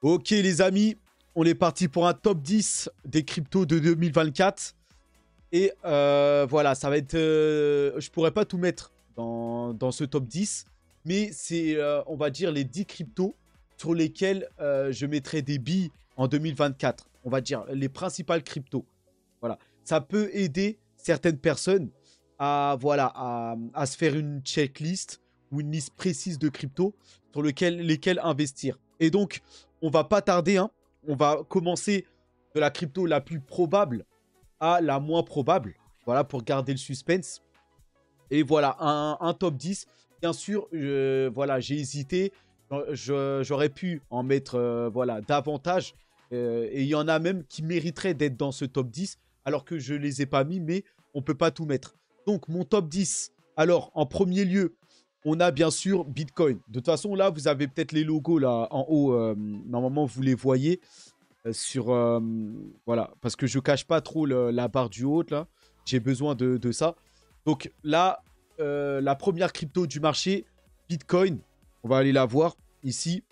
Ok les amis, on est parti pour un top 10 des cryptos de 2024. Et voilà, ça va être... je pourrais pas tout mettre dans ce top 10. Mais c'est, on va dire, les 10 cryptos sur lesquels je mettrai des billes en 2024. On va dire les principales cryptos. Voilà. Ça peut aider certaines personnes à, voilà, à se faire une checklist ou une liste précise de cryptos sur lesquels investir. Et donc, on va pas tarder, hein. On va commencer de la crypto la plus probable à la moins probable. Voilà, pour garder le suspense. Et voilà, un top 10. Bien sûr, voilà, j'ai hésité. J'aurais pu en mettre voilà, davantage. Et il y en a même qui mériteraient d'être dans ce top 10, alors que je ne les ai pas mis, mais on ne peut pas tout mettre. Donc, mon top 10. Alors, en premier lieu, on a bien sûr Bitcoin. De toute façon, là, vous avez peut-être les logos là en haut. Normalement, vous les voyez sur... voilà, parce que je ne cache pas trop la barre du haut, là. J'ai besoin de ça. Donc là, la première crypto du marché, Bitcoin. On va aller la voir ici.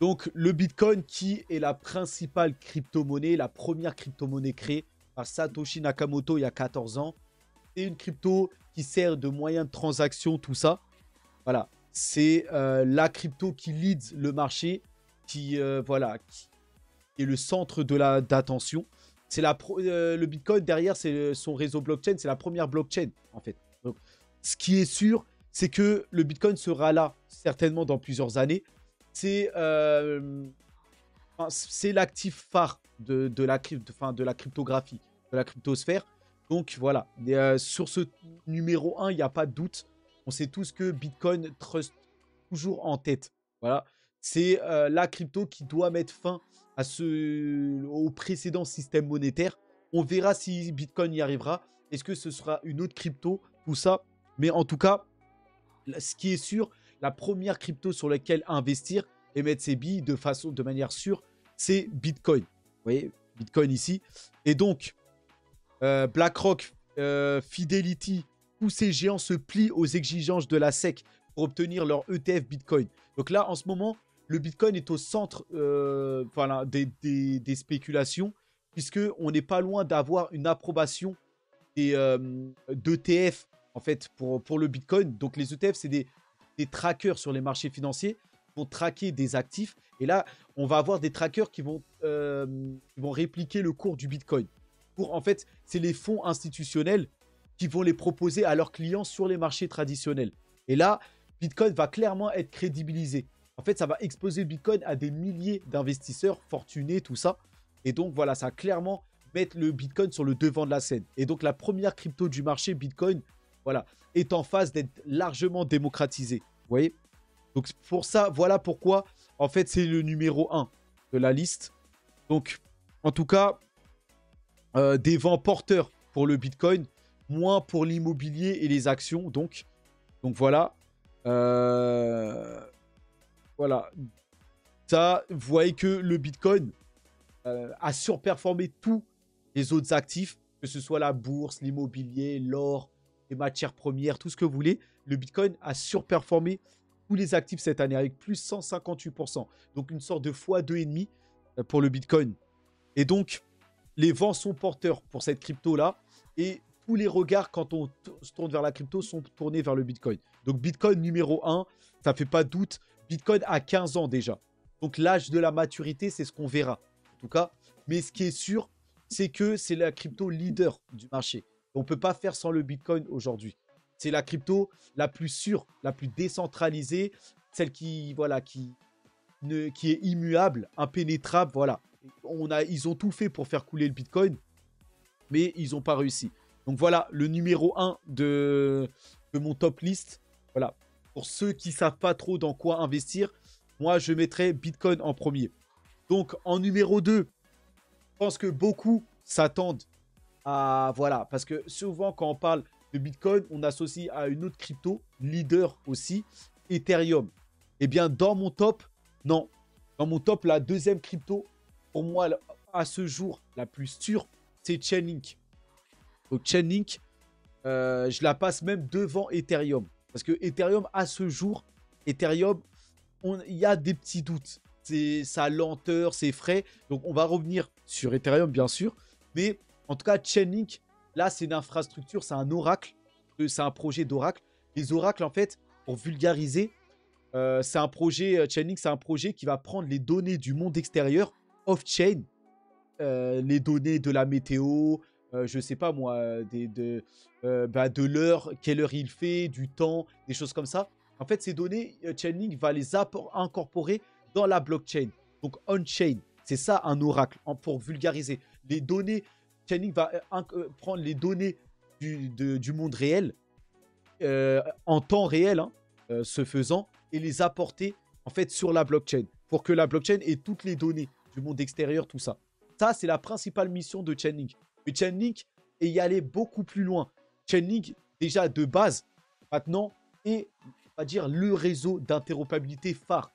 Donc le Bitcoin qui est la principale crypto-monnaie, la première crypto-monnaie créée par Satoshi Nakamoto il y a 14 ans. C'est une crypto qui sert de moyen de transaction, tout ça. Voilà, c'est la crypto qui lead le marché, voilà, qui est le centre d'attention. C'est le Bitcoin derrière, c'est son réseau blockchain, c'est la première blockchain en fait. Donc, ce qui est sûr, c'est que le Bitcoin sera là certainement dans plusieurs années. C'est l'actif phare de la cryptographie, de la cryptosphère. Donc voilà, sur ce numéro 1, il n'y a pas de doute. On sait tous que Bitcoin trust toujours en tête. Voilà, c'est la crypto qui doit mettre fin au précédent système monétaire. On verra si Bitcoin y arrivera. Est-ce que ce sera une autre crypto? Tout ça. Mais en tout cas, ce qui est sûr, la première crypto sur laquelle investir et mettre ses billes de manière sûre, c'est Bitcoin. Vous voyez, Bitcoin ici. Et donc, BlackRock, Fidelity, tous ces géants se plient aux exigences de la SEC pour obtenir leur ETF Bitcoin. Donc là, en ce moment, le Bitcoin est au centre voilà, des spéculations, puisqu'on n'est pas loin d'avoir une approbation d'ETF en fait, pour le Bitcoin. Donc les ETF, c'est des trackers sur les marchés financiers pour traquer des actifs. Et là, on va avoir des trackers qui vont répliquer le cours du Bitcoin. En fait, c'est les fonds institutionnels qui vont les proposer à leurs clients sur les marchés traditionnels. Et là, Bitcoin va clairement être crédibilisé. En fait, ça va exposer le Bitcoin à des milliers d'investisseurs fortunés, tout ça. Et donc, voilà, ça va clairement mettre le Bitcoin sur le devant de la scène. Et donc, la première crypto du marché, Bitcoin, voilà, est en phase d'être largement démocratisée. Vous voyez? Donc, pour ça, voilà pourquoi, en fait, c'est le numéro 1 de la liste. Donc, en tout cas, des vents porteurs pour le Bitcoin, moins pour l'immobilier et les actions. Donc voilà. Voilà. Ça, vous voyez que le Bitcoin a surperformé tous les autres actifs, que ce soit la bourse, l'immobilier, l'or, les matières premières, tout ce que vous voulez. Le Bitcoin a surperformé tous les actifs cette année avec plus 158%. Donc une sorte de x2,5 pour le Bitcoin. Et donc, les vents sont porteurs pour cette crypto-là. Et tous les regards, quand on se tourne vers la crypto, sont tournés vers le Bitcoin. Donc, Bitcoin numéro 1, ça ne fait pas de doute. Bitcoin a 15 ans déjà. Donc, l'âge de la maturité, c'est ce qu'on verra. En tout cas, mais ce qui est sûr, c'est que c'est la crypto leader du marché. On ne peut pas faire sans le Bitcoin aujourd'hui. C'est la crypto la plus sûre, la plus décentralisée, celle qui est immuable, impénétrable, voilà. Ils ont tout fait pour faire couler le Bitcoin, mais ils n'ont pas réussi. Donc voilà, le numéro 1 de mon top list. Voilà. Pour ceux qui ne savent pas trop dans quoi investir, moi, je mettrais Bitcoin en premier. Donc, en numéro 2, je pense que beaucoup s'attendent à... Voilà, parce que souvent, quand on parle de Bitcoin, on associe à une autre crypto, leader aussi, Ethereum. Eh bien, dans mon top, non. Dans mon top, la deuxième crypto, pour moi, à ce jour, la plus sûre, c'est Chainlink. Donc Chainlink, je la passe même devant Ethereum. Parce que Ethereum, à ce jour, Ethereum, il y a des petits doutes. sa lenteur, ses frais. Donc, on va revenir sur Ethereum, bien sûr. Mais en tout cas, Chainlink, là, c'est une infrastructure, c'est un oracle. C'est un projet d'oracle. Les oracles, en fait, pour vulgariser, c'est un projet, Chainlink, c'est un projet qui va prendre les données du monde extérieur, off-chain, les données de la météo, je sais pas moi, de l'heure, quelle heure il fait, du temps, des choses comme ça. En fait, ces données, Chainlink va les incorporer dans la blockchain. Donc, on-chain, c'est ça un oracle, pour vulgariser. Les données, Chainlink va prendre les données du monde réel, en temps réel, hein, ce faisant, et les apporter en fait sur la blockchain, pour que la blockchain ait toutes les données du monde extérieur, tout ça. Ça, c'est la principale mission de Chainlink. Mais Chainlink est y aller beaucoup plus loin. Chainlink, déjà de base, maintenant, est, on va dire, le réseau d'interopérabilité phare.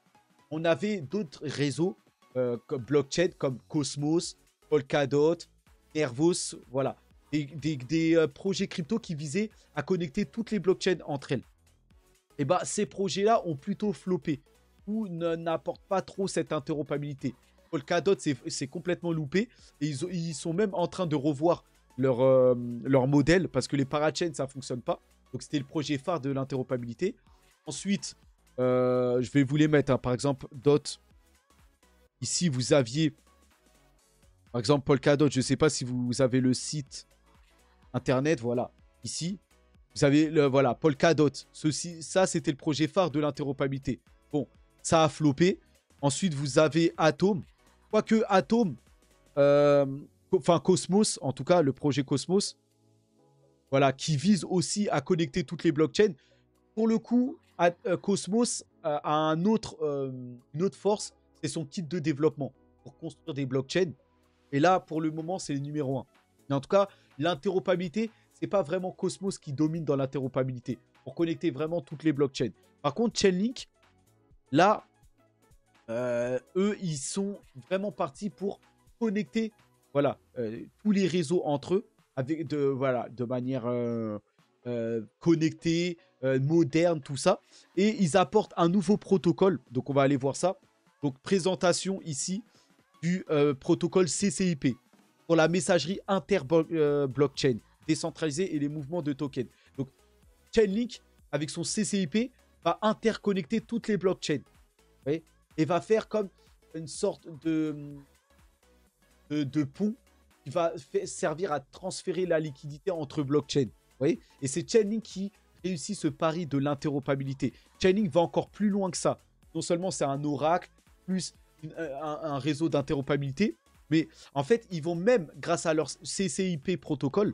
On avait d'autres réseaux comme blockchain, comme Cosmos, Polkadot, Nervos, voilà. Des projets crypto qui visaient à connecter toutes les blockchains entre elles. Et bah, ces projets-là ont plutôt floppé ou n'apportent pas trop cette interopérabilité. Polkadot, c'est complètement loupé. Et ils sont même en train de revoir leur modèle parce que les parachains, ça ne fonctionne pas. Donc, c'était le projet phare de l'interopérabilité. Ensuite, je vais vous les mettre. Hein. Par exemple, DOT. Ici, vous aviez, par exemple, Polkadot. Je ne sais pas si vous avez le site internet. Voilà. Ici, vous avez voilà, Polkadot. Ça, c'était le projet phare de l'interopérabilité. Bon, ça a floppé. Ensuite, vous avez Atom. Quoique Atom, enfin Cosmos, en tout cas, le projet Cosmos, voilà, qui vise aussi à connecter toutes les blockchains. Pour le coup, Cosmos a une autre force, c'est son kit de développement pour construire des blockchains. Et là, pour le moment, c'est le numéro 1. Mais en tout cas, l'interopérabilité, c'est pas vraiment Cosmos qui domine dans l'interopérabilité pour connecter vraiment toutes les blockchains. Par contre, Chainlink, là, eux, ils sont vraiment partis pour connecter, voilà, tous les réseaux entre eux avec de manière connectée, moderne, tout ça. Et ils apportent un nouveau protocole. Donc, on va aller voir ça. Donc, présentation ici du protocole CCIP pour la messagerie inter-blockchain décentralisée et les mouvements de tokens. Donc, Chainlink, avec son CCIP, va interconnecter toutes les blockchains. Vous voyez, et va faire comme une sorte de pont qui va servir à transférer la liquidité entre blockchains. Vous voyez, et c'est Chainlink qui réussit ce pari de l'interopérabilité. Chainlink va encore plus loin que ça. Non seulement c'est un oracle, plus un réseau d'interopérabilité, mais en fait, ils vont même, grâce à leur CCIP protocole,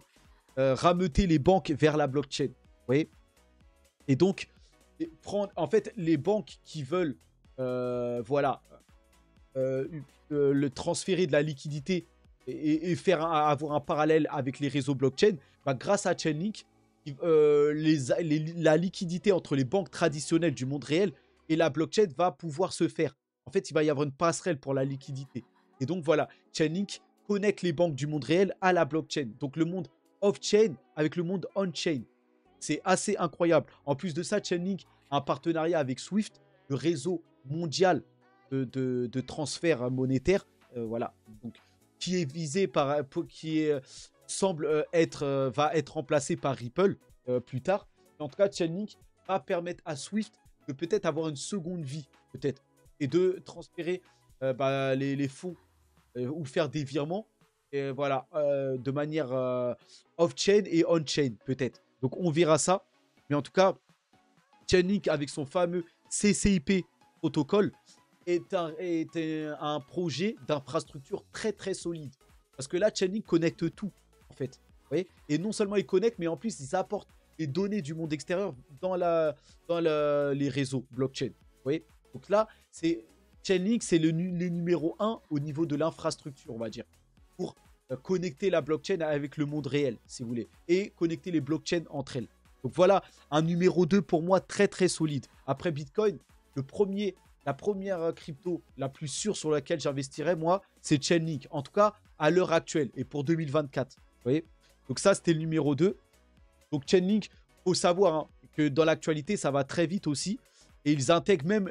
rameuter les banques vers la blockchain. Vous voyez, et donc, prendre, en fait, les banques qui veulent voilà, le transférer de la liquidité et faire avoir un parallèle avec les réseaux blockchain, bah, grâce à Chainlink, la liquidité entre les banques traditionnelles du monde réel et la blockchain va pouvoir se faire. En fait, il va y avoir une passerelle pour la liquidité. Et donc voilà, Chainlink connecte les banques du monde réel à la blockchain. Donc le monde off-chain avec le monde on-chain. C'est assez incroyable. En plus de ça, Chainlink a un partenariat avec Swift, le réseau mondial de transfert monétaire. Voilà. Donc, qui est visé par... semble va être remplacé par Ripple plus tard. En tout cas, Chainlink va permettre à Swift de peut-être avoir une seconde vie, peut-être, et de transférer les fonds ou faire des virements, voilà, de manière off-chain et on-chain, peut-être. Donc, on verra ça. Mais en tout cas, Chainlink, avec son fameux CCIP protocole, est un projet d'infrastructure très, très solide. Parce que là, Chainlink connecte tout, en fait. Vous voyez, et non seulement ils connectent, mais en plus, ils apportent les données du monde extérieur dans les réseaux blockchain. Vous voyez, donc là, Chainlink, c'est le numéro 1 au niveau de l'infrastructure, on va dire, pour connecter la blockchain avec le monde réel, si vous voulez, et connecter les blockchains entre elles. Donc voilà, un numéro 2 pour moi très très solide. Après Bitcoin, la première crypto la plus sûre sur laquelle j'investirais, moi, c'est Chainlink. En tout cas, à l'heure actuelle et pour 2024. Vous voyez, donc ça, c'était le numéro 2. Donc Chainlink, il faut savoir hein, que dans l'actualité, ça va très vite aussi. Et ils intègrent même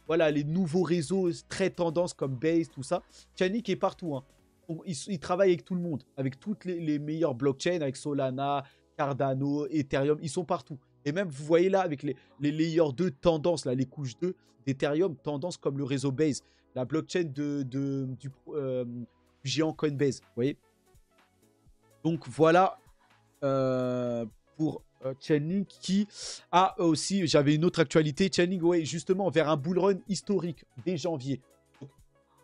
voilà, les nouveaux réseaux très tendance comme Base, tout ça. Chainlink est partout, hein. Donc, ils travaillent avec tout le monde, avec toutes les meilleures blockchains, avec Solana, Cardano, Ethereum, ils sont partout. Et même, vous voyez là, avec les layers 2 tendance, là, les couches 2 d'Ethereum, tendance comme le réseau Base, la blockchain du géant Coinbase, vous voyez. Donc voilà pour Chainlink qui a aussi, j'avais une autre actualité, Chainlink, ouais, justement, vers un bull run historique dès janvier. Donc,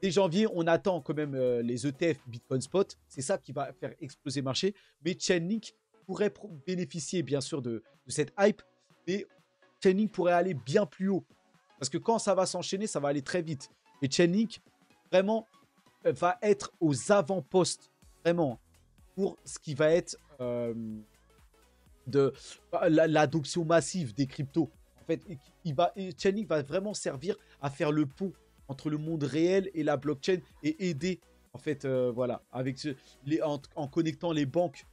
dès janvier, on attend quand même les ETF Bitcoin Spot, c'est ça qui va faire exploser le marché, mais Chainlink pourrait bénéficier bien sûr de cette hype, mais Chainlink pourrait aller bien plus haut, parce que quand ça va s'enchaîner, ça va aller très vite. Et Chainlink, vraiment, va être aux avant-postes, vraiment, pour ce qui va être de l'adoption massive des cryptos. En fait, Chainlink va vraiment servir à faire le pont entre le monde réel et la blockchain et aider, en fait, voilà, avec en connectant les banques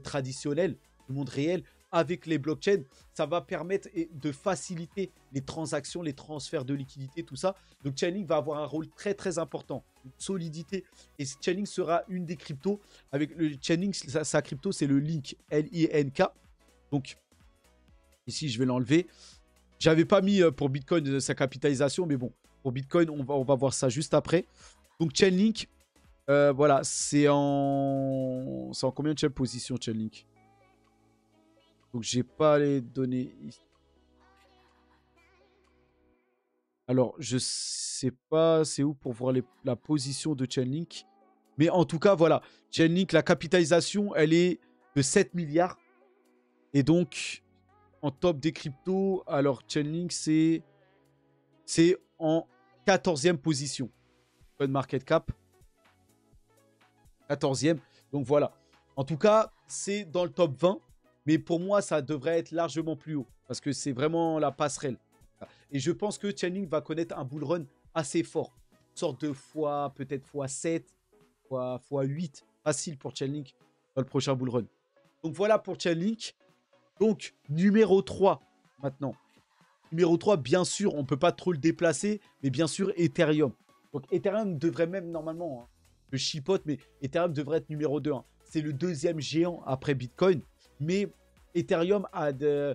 traditionnelles, le monde réel, avec les blockchains, ça va permettre de faciliter les transactions, les transferts de liquidités, tout ça. Donc Chainlink va avoir un rôle très très important, une solidité. Et Chainlink sera une des cryptos. Avec le Chainlink, sa crypto, c'est le Link, L-I-N-K. Donc ici, je vais l'enlever. J'avais pas mis pour Bitcoin sa capitalisation, mais bon, pour Bitcoin, on va voir ça juste après. Donc Chainlink, voilà, c'est en combien de position Chainlink? Donc, j'ai pas les données ici. Alors, je sais pas c'est où pour voir la position de Chainlink. Mais en tout cas, voilà. Chainlink, la capitalisation, elle est de 7 milliards. Et donc, en top des cryptos, alors Chainlink, c'est en 14e position. Market cap. 14e. Donc, voilà. En tout cas, c'est dans le top 20. Mais pour moi, ça devrait être largement plus haut. Parce que c'est vraiment la passerelle. Et je pense que Chainlink va connaître un bull run assez fort. Une sorte de peut-être x7, x8. Facile pour Chainlink dans le prochain bull run. Donc voilà pour Chainlink. Donc, numéro 3 maintenant. Numéro 3, bien sûr, on ne peut pas trop le déplacer. Mais bien sûr, Ethereum. Donc Ethereum devrait même normalement, hein, je chipote, mais Ethereum devrait être numéro 2. Hein. C'est le deuxième géant après Bitcoin. Mais Ethereum a des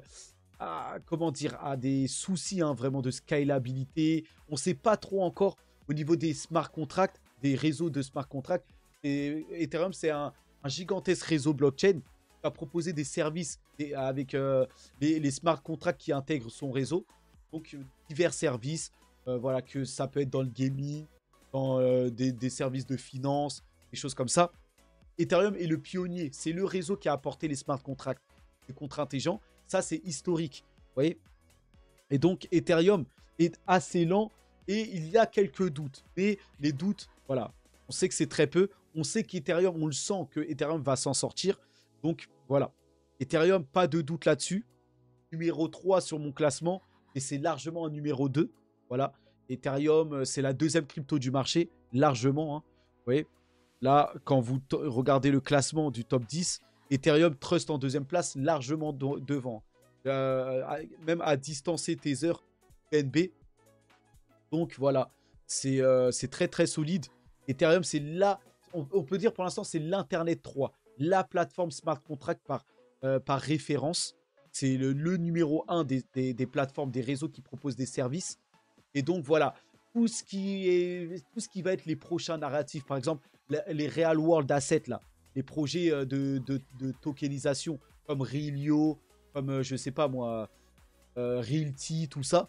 soucis hein, vraiment de scalabilité. On ne sait pas trop encore au niveau des smart contracts, des réseaux de smart contracts. Et Ethereum, c'est un gigantesque réseau blockchain qui va proposer des services avec les smart contracts qui intègrent son réseau. Donc, divers services. Voilà, que ça peut être dans le gaming, dans des services de finance, des choses comme ça. Ethereum est le pionnier. C'est le réseau qui a apporté les smart contracts, les contrats intelligents. Ça, c'est historique. Vous voyez? Et donc, Ethereum est assez lent et il y a quelques doutes. Mais les doutes, voilà, on sait que c'est très peu. On sait qu'Ethereum, on le sent que Ethereum va s'en sortir. Donc, voilà. Ethereum, pas de doute là-dessus. Numéro 3 sur mon classement. Et c'est largement un numéro 2. Voilà. Ethereum, c'est la deuxième crypto du marché. Largement. Hein. Vous voyez? Là, quand vous regardez le classement du top 10, Ethereum Trust en deuxième place, largement devant. Même à distancer Tether, BNB. Donc voilà, c'est très très solide. Ethereum, c'est là, on peut dire pour l'instant, c'est l'Internet 3. La plateforme smart contract par référence. C'est le numéro 1 des plateformes, des réseaux qui proposent des services. Et donc voilà, tout ce qui va être les prochains narratifs, par exemple, les Real World Assets, là, les projets de tokenisation comme Realio, comme, je sais pas moi, Realty, tout ça.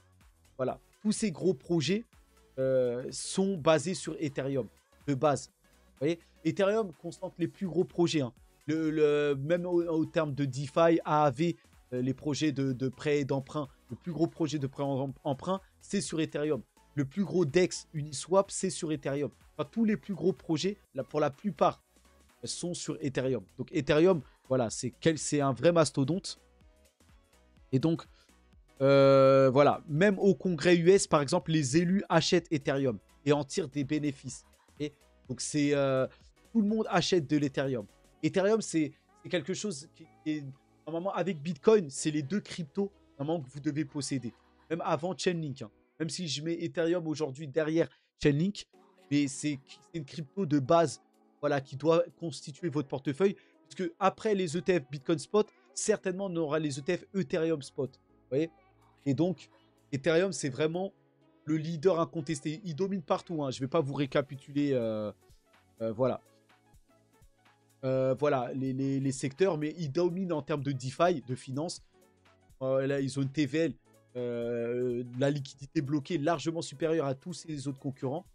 Voilà, tous ces gros projets sont basés sur Ethereum, de base. Vous voyez, Ethereum concentre les plus gros projets. Hein. Même au terme de DeFi, AAV, les projets de prêt et d'emprunt, le plus gros projet de prêt en emprunt, c'est sur Ethereum. Le plus gros DEX Uniswap, c'est sur Ethereum. Enfin, tous les plus gros projets, là, pour la plupart, sont sur Ethereum. Donc Ethereum, voilà, c'est un vrai mastodonte. Et donc, voilà, même au congrès US, par exemple, les élus achètent Ethereum et en tirent des bénéfices. Et donc, tout le monde achète de l'Ethereum. Ethereum, c'est quelque chose qui est, normalement, avec Bitcoin, c'est les deux cryptos, normalement, que vous devez posséder. même avant Chainlink, hein. Même si je mets Ethereum aujourd'hui derrière Chainlink, mais c'est une crypto de base, voilà, qui doit constituer votre portefeuille. Puisque après les ETF Bitcoin Spot, certainement on aura les ETF Ethereum Spot. Vous voyez? Et donc, Ethereum, c'est vraiment le leader incontesté. Il domine partout, hein. Je ne vais pas vous récapituler. Voilà. Voilà les secteurs, mais ils dominent en termes de DeFi, de finance. Là, ils ont une TVL, la liquidité bloquée largement supérieure à tous les autres concurrents,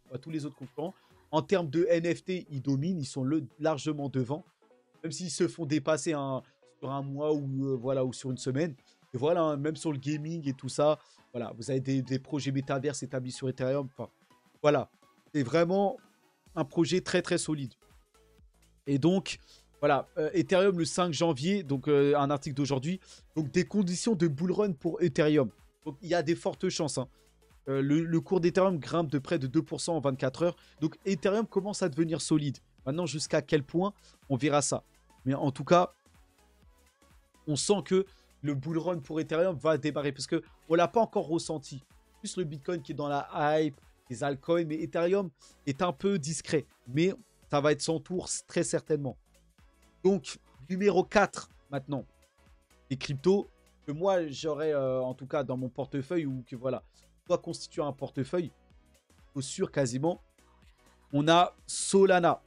En termes de NFT, ils dominent, ils sont largement devant, même s'ils se font dépasser sur un mois ou voilà, ou sur une semaine. Et voilà, hein, même sur le gaming et tout ça, voilà, vous avez des projets métaverses établis sur Ethereum. Enfin, voilà, c'est vraiment un projet très très solide. Et donc, voilà, Ethereum le 5 janvier, donc un article d'aujourd'hui. Donc, des conditions de bull run pour Ethereum. Donc, il y a des fortes chances, hein. Le cours d'Ethereum grimpe de près de 2% en 24 heures. Donc, Ethereum commence à devenir solide. Maintenant, jusqu'à quel point, on verra ça. Mais en tout cas, on sent que le bull run pour Ethereum va démarrer. Parce qu'on ne l'a pas encore ressenti. Plus le Bitcoin qui est dans la hype, les altcoins. Mais Ethereum est un peu discret. Mais ça va être son tour très certainement. Donc, numéro 4 maintenant, les cryptos que moi j'aurais en tout cas dans mon portefeuille ou que voilà, doit constituer un portefeuille, au sûr quasiment. On a Solana.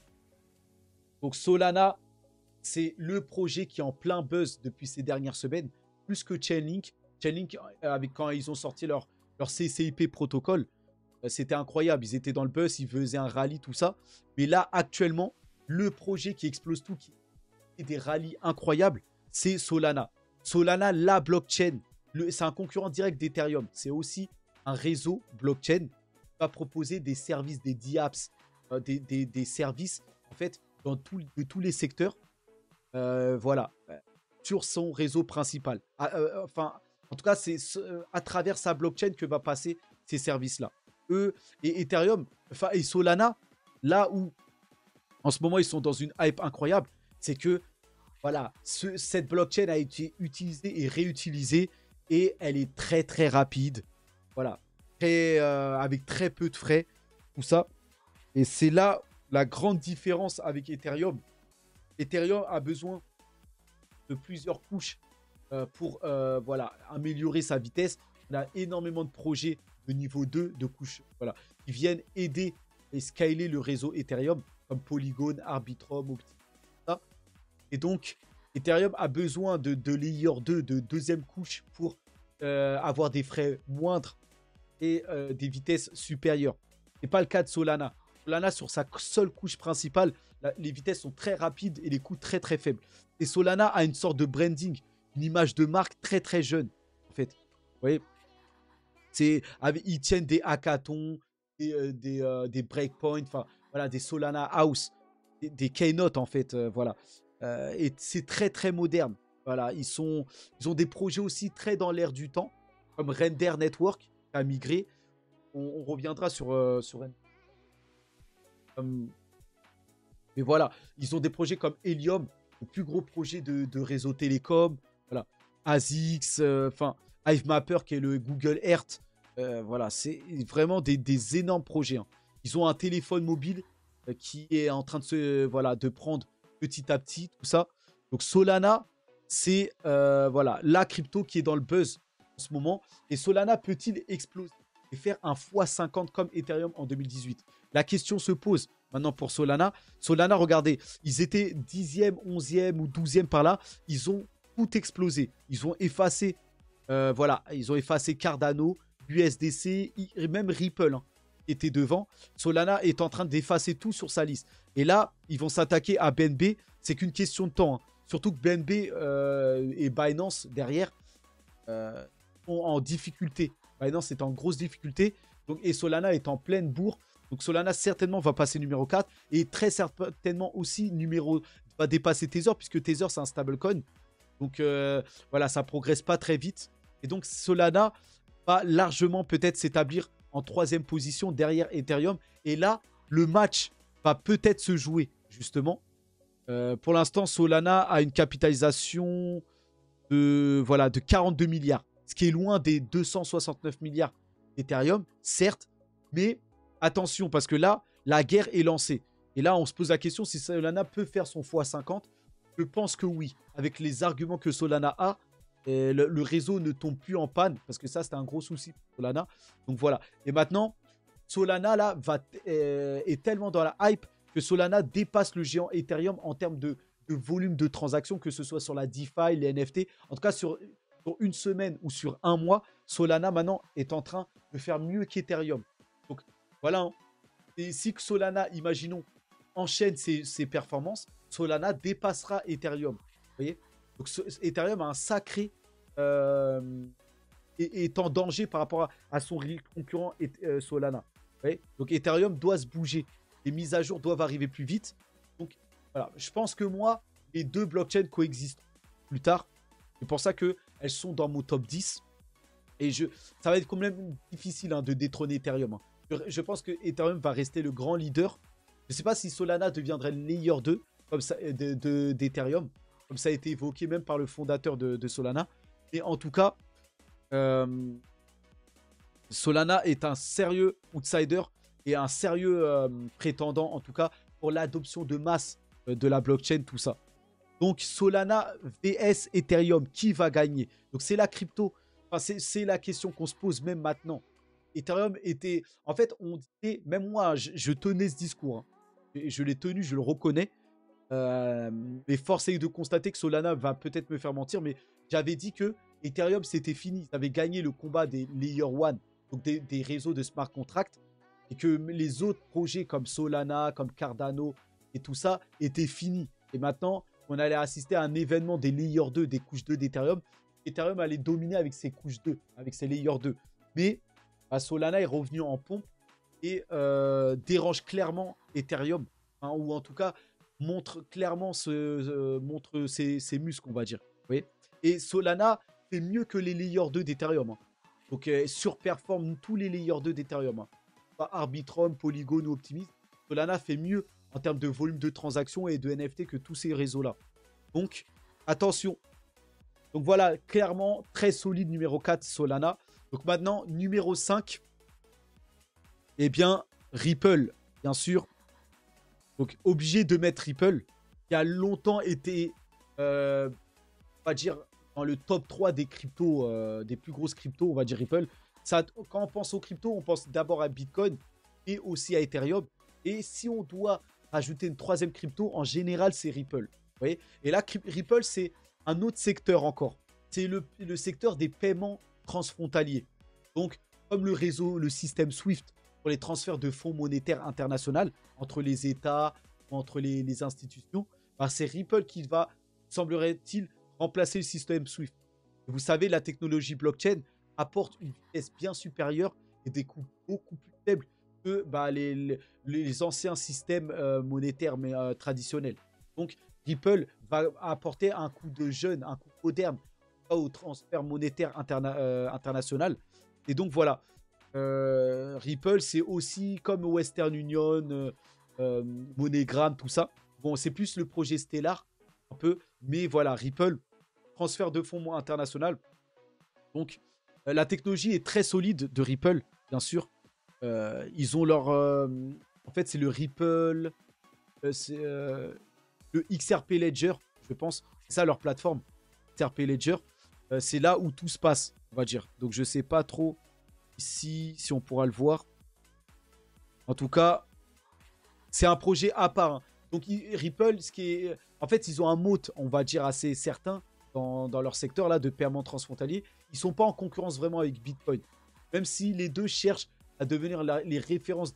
Donc Solana, c'est le projet qui est en plein buzz depuis ces dernières semaines, plus que Chainlink. Chainlink, quand ils ont sorti leur CCIP protocole, c'était incroyable. Ils étaient dans le buzz, ils faisaient un rallye, tout ça. Mais là, actuellement, le projet qui explose tout, qui fait des rallyes incroyables, c'est Solana. Solana, la blockchain, c'est un concurrent direct d'Ethereum. C'est aussi un réseau blockchain qui va proposer des services, des DApps, des services, en fait, dans de tous les secteurs. Voilà, sur son réseau principal. Enfin, en tout cas, c'est à travers sa blockchain que va passer ces services-là. Eux et Ethereum, enfin, et Solana, là où en ce moment ils sont dans une hype incroyable, c'est que voilà, cette blockchain a été utilisée et réutilisée et elle est très très rapide. Voilà, avec très peu de frais, tout ça. Et c'est là la grande différence avec Ethereum. Ethereum a besoin de plusieurs couches pour voilà, améliorer sa vitesse. On a énormément de projets de niveau 2, de couches, voilà, qui viennent aider et scaler le réseau Ethereum, comme Polygon, Arbitrum, Optimism. Et donc, Ethereum a besoin de layer 2, de deuxième couche pour avoir des frais moindres et des vitesses supérieures. Ce n'est pas le cas de Solana. Solana, sur sa seule couche principale, les vitesses sont très rapides et les coûts très très faibles. Et Solana a une sorte de branding, une image de marque très très jeune, en fait. Vous voyez, ils tiennent des hackathons, des breakpoints, enfin voilà, des Solana House, des keynote en fait, voilà. Et c'est très très moderne. Voilà, ils ont des projets aussi très dans l'air du temps, comme Render Network qui a migré. On reviendra sur mais voilà, ils ont des projets comme Helium, le plus gros projet de réseau télécom. Voilà, ASICS, enfin HiveMapper qui est le Google Earth. Voilà, c'est vraiment des énormes projets, hein. Ils ont un téléphone mobile qui est en train de prendre petit à petit tout ça. Donc Solana, c'est voilà, la crypto qui est dans le buzz en ce moment. Et Solana peut-il exploser et faire un x50 comme Ethereum en 2018? La question se pose maintenant pour Solana. Solana, regardez, ils étaient 10e, 11e ou 12e par là. Ils ont tout explosé. Ils ont effacé, voilà, ils ont effacé Cardano, USDC, et même Ripple, hein, était devant. Solana est en train d'effacer tout sur sa liste. Et là, ils vont s'attaquer à BNB. C'est qu'une question de temps, hein. Surtout que BNB et Binance derrière sont en difficulté. Binance est en grosse difficulté. Donc, et Solana est en pleine bourre. Donc Solana certainement va passer numéro 4. Et très certainement aussi va dépasser Tether, puisque Tether c'est un stablecoin. Donc voilà, ça progresse pas très vite. Et donc Solana va largement peut-être s'établir en 3e position derrière Ethereum. Et là, le match va peut-être se jouer, justement. Pour l'instant, Solana a une capitalisation de 42 milliards. ce qui est loin des 269 milliards d'Ethereum, certes, mais attention, parce que là, la guerre est lancée. Et là, on se pose la question si Solana peut faire son x50. Je pense que oui. Avec les arguments que Solana a, le réseau ne tombe plus en panne, parce que ça, c'était un gros souci pour Solana. Donc voilà. Et maintenant, Solana, là, est tellement dans la hype que Solana dépasse le géant Ethereum en termes de volume de transactions, que ce soit sur la DeFi, les NFT. En tout cas, sur une semaine ou sur un mois, Solana, maintenant, est en train de faire mieux qu'Ethereum. Donc, voilà. Hein. Et si Solana, imaginons, enchaîne ses performances, Solana dépassera Ethereum. Vous voyez? Donc, Ethereum a un sacré... est en danger par rapport à son concurrent Solana. Ouais. Donc Ethereum doit se bouger. Les mises à jour doivent arriver plus vite. Donc voilà, je pense que moi, les deux blockchains coexistent plus tard. C'est pour ça qu'elles sont dans mon top 10. Et ça va être quand même difficile de détrôner Ethereum. Je pense que Ethereum va rester le grand leader. Je ne sais pas si Solana deviendrait le layer 2 comme ça, d'Ethereum, comme ça a été évoqué même par le fondateur de Solana. Et en tout cas, Solana est un sérieux outsider et un sérieux prétendant, en tout cas, pour l'adoption de masse de la blockchain, tout ça. Donc, Solana vs Ethereum, qui va gagner? Donc, c'est la crypto. Enfin, c'est la question qu'on se pose même maintenant. Ethereum était... En fait, on disait... Même moi, je tenais ce discours. Hein. Je l'ai tenu, je le reconnais. Mais force est de constater que Solana va peut-être me faire mentir, mais j'avais dit que Ethereum, c'était fini. Ils avaient gagné le combat des Layer 1, donc des réseaux de smart contracts, et que les autres projets comme Solana, comme Cardano et tout ça étaient finis. Et maintenant, on allait assister à un événement des Layer 2, des couches 2 d'Ethereum. Ethereum allait dominer avec ses couches 2, avec ses Layer 2. Mais Solana est revenu en pompe et dérange clairement Ethereum, hein, ou en tout cas montre clairement montre ses muscles, on va dire. Vous voyez? Et Solana fait mieux que les Layer 2 d'Ethereum. Hein. Donc, surperforme tous les Layer 2 d'Ethereum. Hein. Arbitrum, Polygon ou Optimism. Solana fait mieux en termes de volume de transactions et de NFT que tous ces réseaux-là. Donc, attention. Donc voilà, clairement, très solide numéro 4, Solana. Donc maintenant, numéro 5, eh bien, Ripple, bien sûr. Donc, obligé de mettre Ripple, qui a longtemps été, on va dire, dans le top 3 des cryptos, des plus grosses cryptos, on va dire Ripple. Ça, quand on pense aux cryptos, on pense d'abord à Bitcoin et aussi à Ethereum. Et si on doit rajouter une troisième crypto, en général, c'est Ripple. Vous voyez? Et là, Ripple, c'est un autre secteur encore. C'est le secteur des paiements transfrontaliers. Donc, comme le réseau, le système SWIFT pour les transferts de fonds monétaires internationaux entre les États, entre les institutions, bah, c'est Ripple qui va, semblerait-il, remplacer le système SWIFT. Et vous savez, la technologie blockchain apporte une vitesse bien supérieure et des coûts beaucoup plus faibles que les anciens systèmes monétaires traditionnels. Donc, Ripple va apporter un coup de jeune, un coup moderne au transfert monétaire international. Et donc, voilà. Ripple, c'est aussi comme Western Union, MoneyGram, tout ça. Bon, c'est plus le projet Stellar, un peu. Mais voilà, Ripple, transfert de fonds international. Donc, la technologie est très solide de Ripple, bien sûr. Ils ont leur... en fait, c'est le Ripple... c'est le XRP Ledger, je pense. C'est ça leur plateforme, XRP Ledger. C'est là où tout se passe, on va dire. Donc, je sais pas trop ici si on pourra le voir. En tout cas, c'est un projet à part. Hein. Donc, Ripple, en fait, ils ont un moat, on va dire, assez certain dans leur secteur là de paiement transfrontalier. Ils ne sont pas en concurrence vraiment avec Bitcoin. Même si les deux cherchent à devenir les références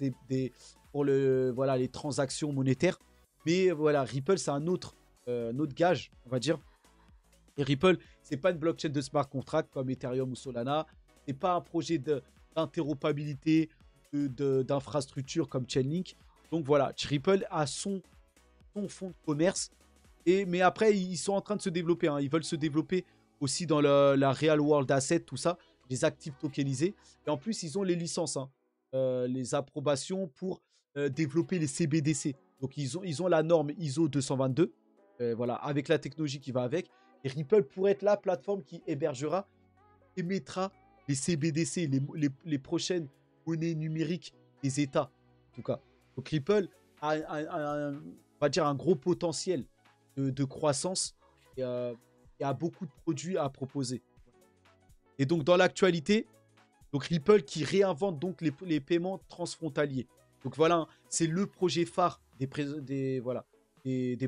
pour les transactions monétaires. Mais voilà, Ripple, c'est un autre gage, on va dire. Et Ripple, c'est pas une blockchain de smart contract comme Ethereum ou Solana. C'est pas un projet d'interopérabilité, d'infrastructure comme Chainlink. Donc voilà, Ripple a son fonds de commerce. Mais après, ils sont en train de se développer. Hein. Ils veulent se développer aussi dans la Real World Asset, tout ça, les actifs tokenisés. Et en plus, ils ont les licences, hein, les approbations pour développer les CBDC. Donc, ils ont la norme ISO 222, voilà, avec la technologie qui va avec. Et Ripple pourrait être la plateforme qui hébergera émettra les CBDC, les prochaines monnaies numériques des États, en tout cas. Donc Ripple on va dire un gros potentiel de croissance et a beaucoup de produits à proposer. Et donc dans l'actualité, donc Ripple qui réinvente donc les paiements transfrontaliers. Donc voilà, c'est le projet phare des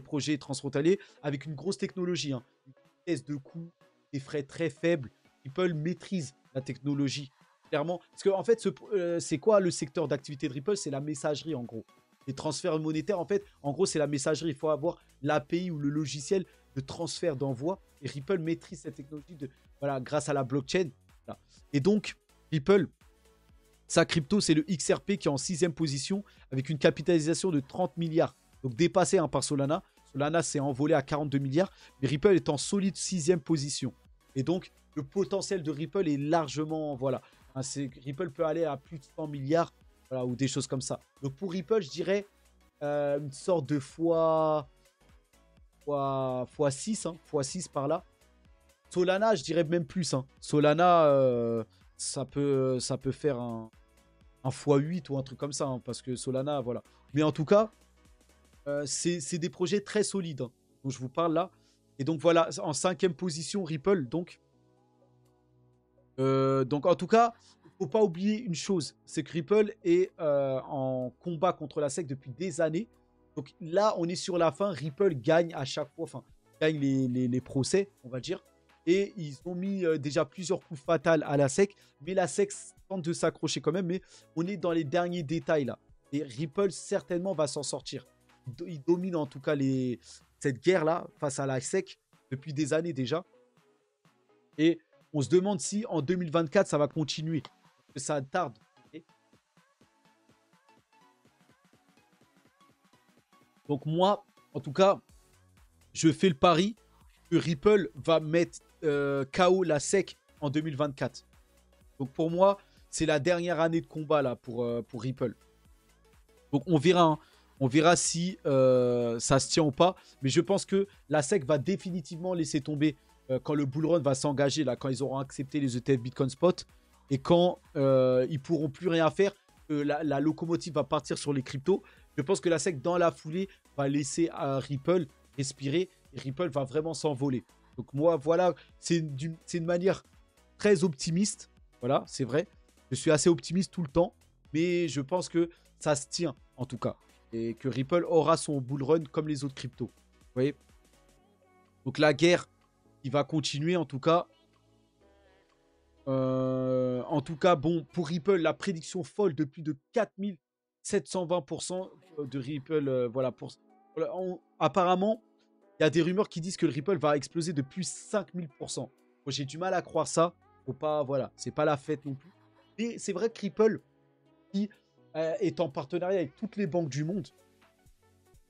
projets transfrontaliers avec une grosse technologie, hein. Une vitesse de coût, des frais très faibles. Ripple maîtrise la technologie, clairement. Parce qu'en fait, c'est quoi le secteur d'activité de Ripple? C'est la messagerie, en gros. Les transferts monétaires, en fait, en gros, c'est la messagerie. Il faut avoir l'API ou le logiciel de transfert d'envoi. Et Ripple maîtrise cette technologie voilà, grâce à la blockchain. Voilà. Et donc, Ripple, sa crypto, c'est le XRP qui est en 6e position avec une capitalisation de 30 milliards. Donc dépassé par Solana. Solana s'est envolé à 42 milliards. Mais Ripple est en solide 6e position. Et donc, le potentiel de Ripple est largement... Voilà. Ripple peut aller à plus de 100 milliards voilà, ou des choses comme ça. Donc pour Ripple, je dirais une sorte de fois 6, hein, fois 6 par là. Solana, je dirais même plus. Hein. Solana, ça peut faire un x8 ou un truc comme ça. Hein, parce que Solana, voilà. Mais en tout cas, c'est des projets très solides hein, dont je vous parle là. Et donc voilà, en 5e position, Ripple. Donc en tout cas, il ne faut pas oublier une chose. C'est que Ripple est en combat contre la SEC depuis des années. Donc là, on est sur la fin. Ripple gagne à chaque fois. Enfin, gagne les procès, on va dire. Et ils ont mis déjà plusieurs coups fatals à la SEC. Mais la SEC tente de s'accrocher quand même. Mais on est dans les derniers détails là. Et Ripple, certainement, va s'en sortir. Il domine en tout cas cette guerre-là face à la SEC depuis des années déjà. Et on se demande si en 2024, ça va continuer. Parce que ça tarde. Donc moi, en tout cas, je fais le pari que Ripple va mettre KO la SEC en 2024. Donc pour moi, c'est la dernière année de combat là pour Ripple. Donc on verra, hein. On verra si ça se tient ou pas. Mais je pense que la SEC va définitivement laisser tomber quand le bull run va s'engager, là, quand ils auront accepté les ETF Bitcoin Spot et quand ils pourront plus rien faire, la locomotive va partir sur les cryptos. Je pense que la SEC, dans la foulée, va laisser Ripple respirer et Ripple va vraiment s'envoler. Donc moi, voilà, c'est une manière très optimiste. Voilà, c'est vrai. Je suis assez optimiste tout le temps, mais je pense que ça se tient, en tout cas. Et que Ripple aura son bull run comme les autres cryptos. Vous voyez? Donc la guerre, il va continuer, en tout cas. Bon, pour Ripple, la prédiction folle de plus de 4720% de Ripple. Apparemment, il y a des rumeurs qui disent que le Ripple va exploser de plus 5000%. Moi, j'ai du mal à croire ça. Faut pas, voilà, c'est pas la fête non plus. Et c'est vrai que Ripple, qui est en partenariat avec toutes les banques du monde,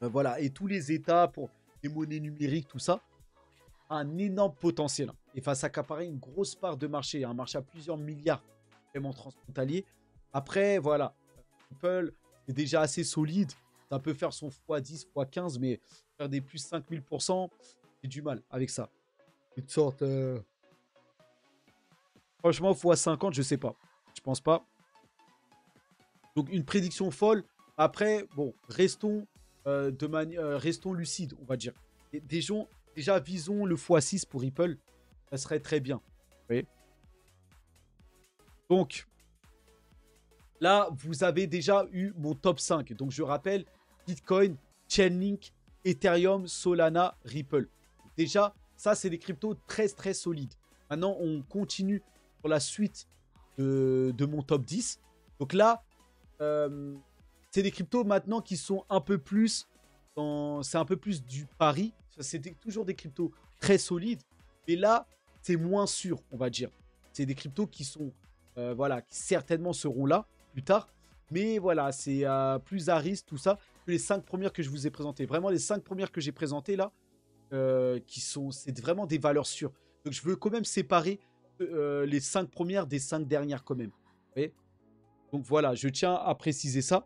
voilà, et tous les États pour les monnaies numériques, tout ça, a un énorme potentiel. Et va s'accaparer une grosse part de marché, un marché à plusieurs milliards de paiements transfrontaliers. Après, voilà, Ripple est déjà assez solide. Ça peut faire son x10, x15, mais faire des plus 5000%, j'ai du mal avec ça. Une sorte... Franchement, x50, je sais pas. Je pense pas. Donc, une prédiction folle. Après, bon, restons lucides, on va dire. Et déjà, visons le x6 pour Ripple. Ça serait très bien. Vous voyez? Donc, là, vous avez déjà eu mon top 5. Donc, je rappelle, Bitcoin, Chainlink, Ethereum, Solana, Ripple. Déjà, ça, c'est des cryptos très, très solides. Maintenant, on continue pour la suite de mon top 10. Donc là, c'est des cryptos maintenant qui sont un peu plus c'est un peu plus du pari. C'est toujours des cryptos très solides. Mais là, c'est moins sûr, on va dire. C'est des cryptos qui sont, voilà, qui certainement seront là plus tard. Mais voilà, c'est plus à risque, tout ça, que les 5 premières que je vous ai présentées. Vraiment, les 5 premières que j'ai présentées là, c'est vraiment des valeurs sûres. Donc, je veux quand même séparer les 5 premières des 5 dernières quand même. Vous voyez? Donc, voilà, je tiens à préciser ça.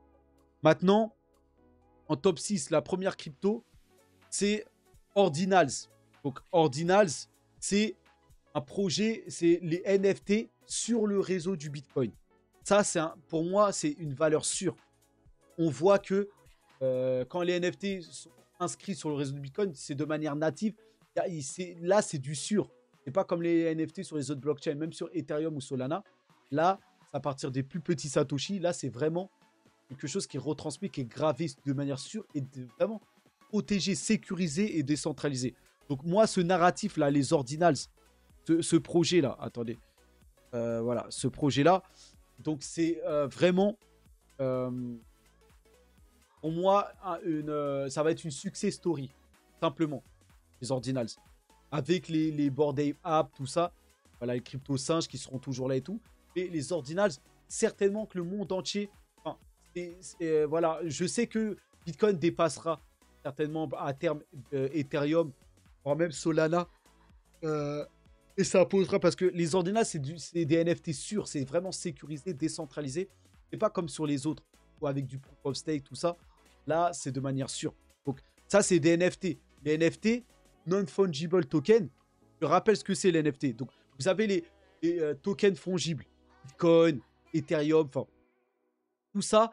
Maintenant, en top 6, la première crypto, c'est Ordinals. Donc, Ordinals, c'est Un projet, c'est les NFT sur le réseau du Bitcoin. Ça, pour moi, c'est une valeur sûre. On voit que quand les NFT sont inscrits sur le réseau du Bitcoin, c'est de manière native. Là, c'est du sûr. C'est pas comme les NFT sur les autres blockchains, même sur Ethereum ou Solana. Là, c'est à partir des plus petits Satoshi. Là, c'est vraiment quelque chose qui est retransmis, qui est gravé de manière sûre et vraiment protégé, sécurisé et décentralisé. Donc moi, ce narratif-là, les ordinals, ce projet-là, attendez, voilà, ce projet-là, donc c'est vraiment, pour moi, ça va être une success story, simplement, les ordinals. Avec les Bored Ape App, tout ça, voilà, les crypto-singes qui seront toujours là et tout. Et les ordinals, certainement que le monde entier, enfin, voilà, je sais que Bitcoin dépassera certainement à terme Ethereum, voire même Solana. Et ça posera parce que les ordinals, c'est des NFT sûrs, c'est vraiment sécurisé, décentralisé. C'est pas comme sur les autres, ou avec du proof of stake, tout ça. Là, c'est de manière sûre. Donc, ça, c'est des NFT. Les NFT, non-fungible token, je rappelle ce que c'est les NFT. Donc, vous avez les tokens fongibles, Bitcoin, Ethereum, enfin, tout ça.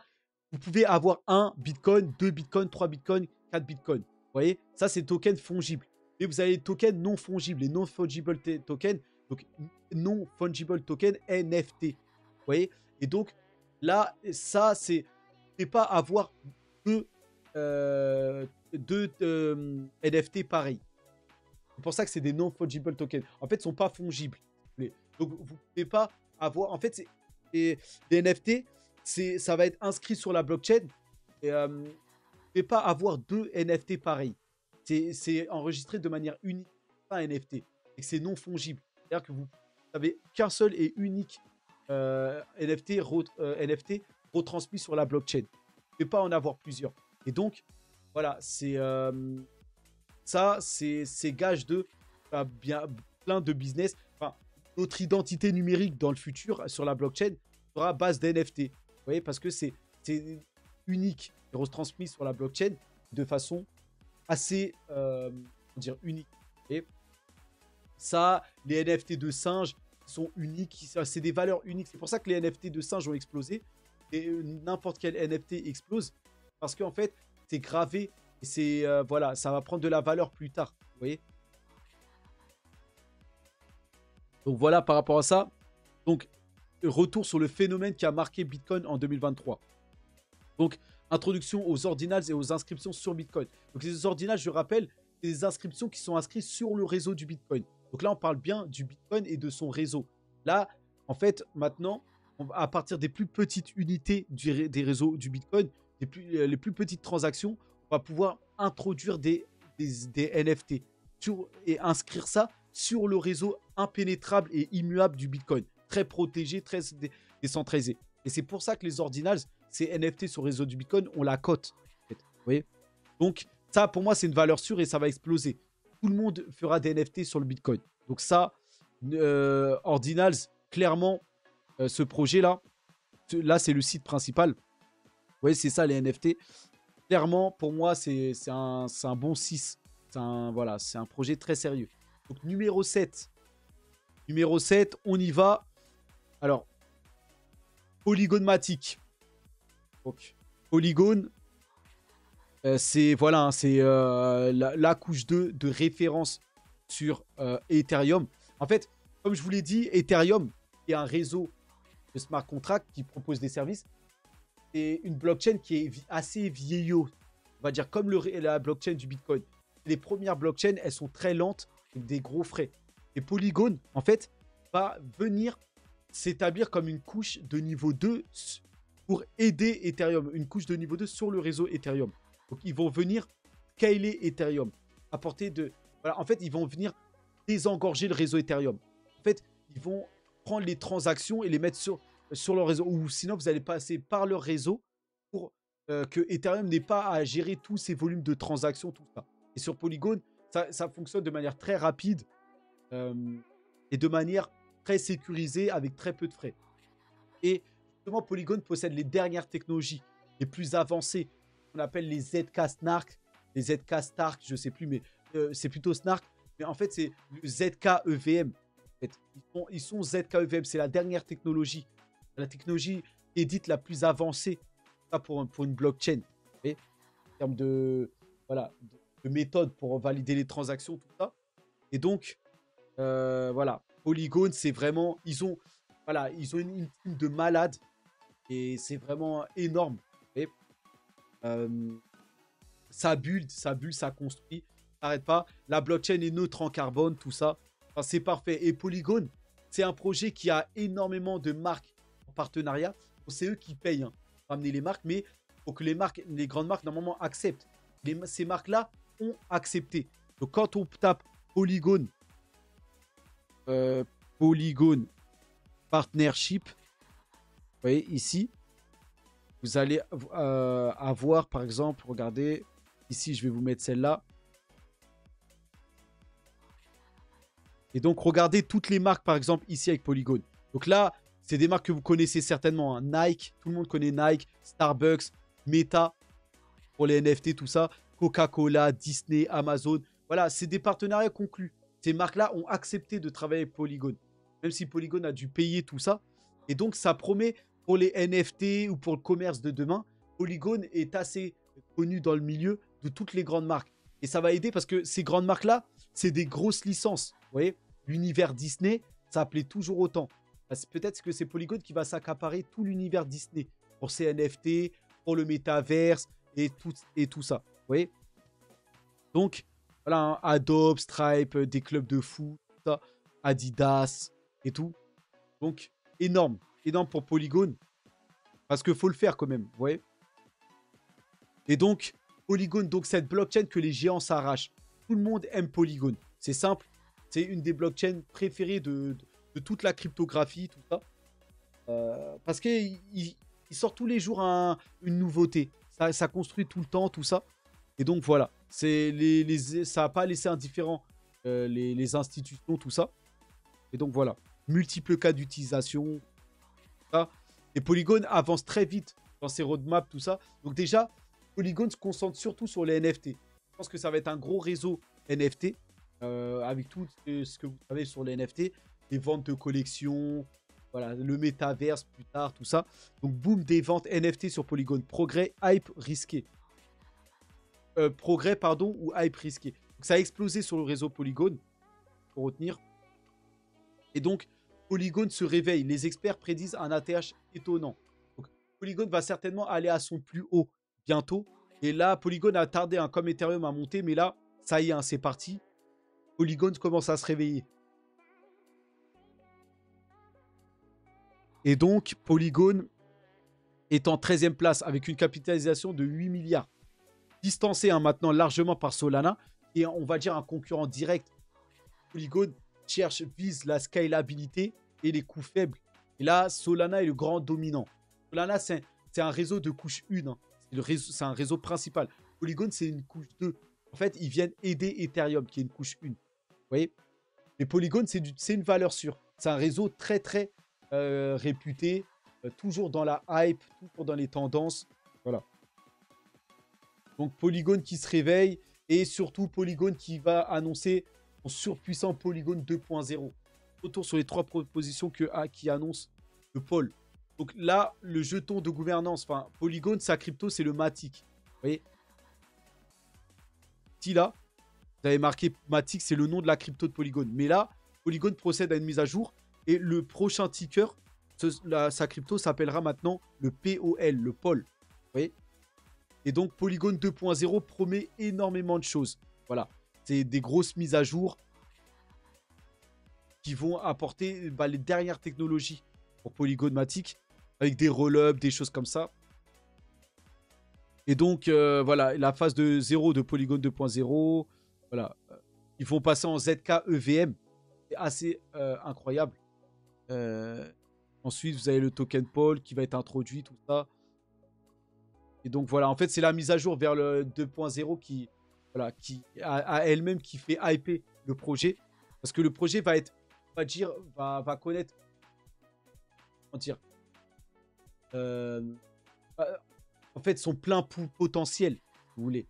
Vous pouvez avoir un Bitcoin, 2 Bitcoin, 3 Bitcoin, 4 Bitcoin. Vous voyez, ça, c'est tokens fongibles. Et vous avez les tokens non fongibles, les non-fungible tokens. Donc, non-fungible token NFT. Vous voyez? Et donc, là, ça, c'est pas avoir deux NFT pareils. C'est pour ça que c'est des non-fungible tokens. En fait, ils ne sont pas fongibles. Donc, vous ne pouvez pas avoir... En fait, les NFT, ça va être inscrit sur la blockchain. Et, vous ne pouvez pas avoir deux NFT pareils. C'est enregistré de manière unique, pas un NFT. Et c'est non fongible. C'est-à-dire que vous n'avez qu'un seul et unique NFT retransmis sur la blockchain. Vous ne pouvez pas en avoir plusieurs. Et donc, voilà, c'est gage de plein de business. Enfin, notre identité numérique dans le futur sur la blockchain sera à base d'NFT. Vous voyez, parce que c'est unique et retransmis sur la blockchain de façon assez unique. Et ça, les NFT de singes sont uniques, c'est des valeurs uniques. C'est pour ça que les NFT de singes ont explosé et n'importe quel NFT explose parce qu'en fait, c'est gravé et c'est voilà, ça va prendre de la valeur plus tard. Vous voyez? Donc voilà par rapport à ça. Donc retour sur le phénomène qui a marqué Bitcoin en 2023. Donc introduction aux ordinals et aux inscriptions sur Bitcoin. Donc les ordinals, je rappelle, c'est des inscriptions qui sont inscrites sur le réseau du Bitcoin. Donc là, on parle bien du Bitcoin et de son réseau. Là, en fait, maintenant, à partir des plus petites unités des réseaux du Bitcoin, les plus petites transactions, on va pouvoir introduire des NFT et inscrire ça sur le réseau impénétrable et immuable du Bitcoin. Très protégé, très décentralisé. Et c'est pour ça que les ordinals, ces NFT sur le réseau du Bitcoin, on la cote. En fait, vous voyez? Donc, ça, pour moi, c'est une valeur sûre et ça va exploser. Tout le monde fera des NFT sur le Bitcoin. Donc ça, Ordinals, clairement, ce projet-là, là, c'est le site principal. Vous voyez, c'est ça, les NFT. Clairement, pour moi, c'est un bon 6. Voilà, c'est un projet très sérieux. Donc, numéro 7. Numéro 7, on y va. Alors, Polygonmatic. Donc, Polygon, c'est voilà, c'est la couche 2 de référence sur Ethereum. En fait, comme je vous l'ai dit, Ethereum est un réseau de smart contracts qui propose des services. C'est une blockchain qui est assez vieillot. On va dire comme la blockchain du Bitcoin. Les premières blockchains, elles sont très lentes avec des gros frais. Et Polygon, en fait, va venir s'établir comme une couche de niveau 2 pour aider Ethereum. Une couche de niveau 2 sur le réseau Ethereum. Donc, ils vont venir scaler Ethereum. Apporter de... Voilà, en fait, ils vont venir désengorger le réseau Ethereum. En fait, ils vont prendre les transactions et les mettre sur leur réseau. Ou sinon, vous allez passer par leur réseau pour que Ethereum n'ait pas à gérer tous ces volumes de transactions, tout ça. Et sur Polygon, ça fonctionne de manière très rapide et de manière très sécurisée avec très peu de frais. Et justement, Polygon possède les dernières technologies les plus avancées. On appelle les ZK Snark, les ZK Stark, je ne sais plus, mais c'est plutôt Snark. Mais en fait, c'est le ZK EVM. fait. Ils sont ZKEVM, c'est la dernière technologie. La technologie édite la plus avancée pour une blockchain. Vous voyez, en termes de, voilà, de méthode pour valider les transactions, tout ça. Et donc, voilà, Polygon, c'est vraiment... voilà, ils ont une team de malades et c'est vraiment énorme. Et, ça build, ça construit, ça n'arrête pas. La blockchain est neutre en carbone, tout ça. Enfin, c'est parfait. Et Polygon, c'est un projet qui a énormément de marques en partenariat. C'est eux qui payent, hein, pour amener les marques, mais il faut que les grandes marques, normalement, acceptent. Ces marques-là ont accepté. Donc, quand on tape Polygon, Polygon Partnership, vous voyez ici, vous allez avoir, par exemple, regardez, ici, je vais vous mettre celle-là. Et donc, regardez toutes les marques, par exemple, ici avec Polygon. Donc là, c'est des marques que vous connaissez certainement, hein. Nike, tout le monde connaît Nike, Starbucks, Meta, pour les NFT, tout ça. Coca-Cola, Disney, Amazon. Voilà, c'est des partenariats conclus. Ces marques-là ont accepté de travailler avec Polygon. Même si Polygon a dû payer tout ça. Et donc, ça promet pour les NFT ou pour le commerce de demain, Polygon est assez connu dans le milieu de toutes les grandes marques. Et ça va aider parce que ces grandes marques-là, c'est des grosses licences. Vous voyez, l'univers Disney, ça plaît toujours autant. Peut-être que c'est Polygon qui va s'accaparer tout l'univers Disney pour ses NFT, pour le métaverse et tout ça. Vous voyez? Donc, voilà, hein, Adobe, Stripe, des clubs de foot, tout ça, Adidas et tout. Donc, énorme. Énorme pour Polygon. Parce qu'il faut le faire quand même, vous voyez? Et donc, Polygon, donc cette blockchain que les géants s'arrachent. Tout le monde aime Polygon. C'est simple. C'est une des blockchains préférées de toute la cryptographie, tout ça. Parce qu'il sort tous les jours une nouveauté. Ça construit tout le temps, tout ça. Et donc, voilà. Ça n'a pas laissé indifférent les institutions, tout ça. Et donc, voilà. Multiples cas d'utilisation. Et Polygon avance très vite dans ses roadmaps, tout ça. Donc, déjà, Polygon se concentre surtout sur les NFT. Je pense que ça va être un gros réseau NFT. Avec tout ce que vous savez sur les NFT. Les ventes de collections. Voilà, le métaverse plus tard, tout ça. Donc, boom des ventes NFT sur Polygon. Progrès, hype, risqué. Progrès, pardon, ou hype risqué. Donc, ça a explosé sur le réseau Polygon, pour retenir. Et donc, Polygon se réveille. Les experts prédisent un ATH étonnant. Donc, Polygon va certainement aller à son plus haut bientôt. Et là, Polygon a tardé, hein, comme Ethereum à monter. Mais là, ça y est, hein, c'est parti. Polygon commence à se réveiller. Et donc, Polygon est en 13e place avec une capitalisation de 8 milliards. Distancé, hein, maintenant largement par Solana. Et on va dire un concurrent direct. Polygon vise la scalabilité et les coûts faibles. Et là, Solana est le grand dominant. Solana, c'est un réseau de couche 1. Hein. C'est un réseau principal. Polygon, c'est une couche 2. En fait, ils viennent aider Ethereum, qui est une couche 1. Vous voyez? Mais Polygon, c'est une valeur sûre. C'est un réseau très, très réputé. Toujours dans la hype, toujours dans les tendances. Voilà. Donc, Polygon qui se réveille. Et surtout, Polygon qui va annoncer son surpuissant Polygon 2.0. Retour sur les 3 propositions qui annoncent le pôle. Donc là, le jeton de gouvernance, enfin, Polygon, sa crypto, c'est le Matic. Vous voyez? Ici, là, vous avez marqué Matic, c'est le nom de la crypto de Polygon. Mais là, Polygon procède à une mise à jour. Et le prochain ticker, sa crypto s'appellera maintenant le POL, le pôle. Vous voyez? Et donc, Polygon 2.0 promet énormément de choses. Voilà. C'est des grosses mises à jour qui vont apporter les dernières technologies pour Polygon Matic, avec des roll-ups, des choses comme ça. Et donc, voilà, la phase de 0 de Polygon 2.0. Voilà. Ils vont passer en ZK-EVM. C'est assez incroyable. Ensuite, vous avez le token Pol qui va être introduit, tout ça. Et donc, voilà, en fait, c'est la mise à jour vers le 2.0 qui à elle-même qui fait hyper le projet. Parce que le projet va être, on va dire, va connaître, comment dire, en fait, son plein potentiel, si vous voulez.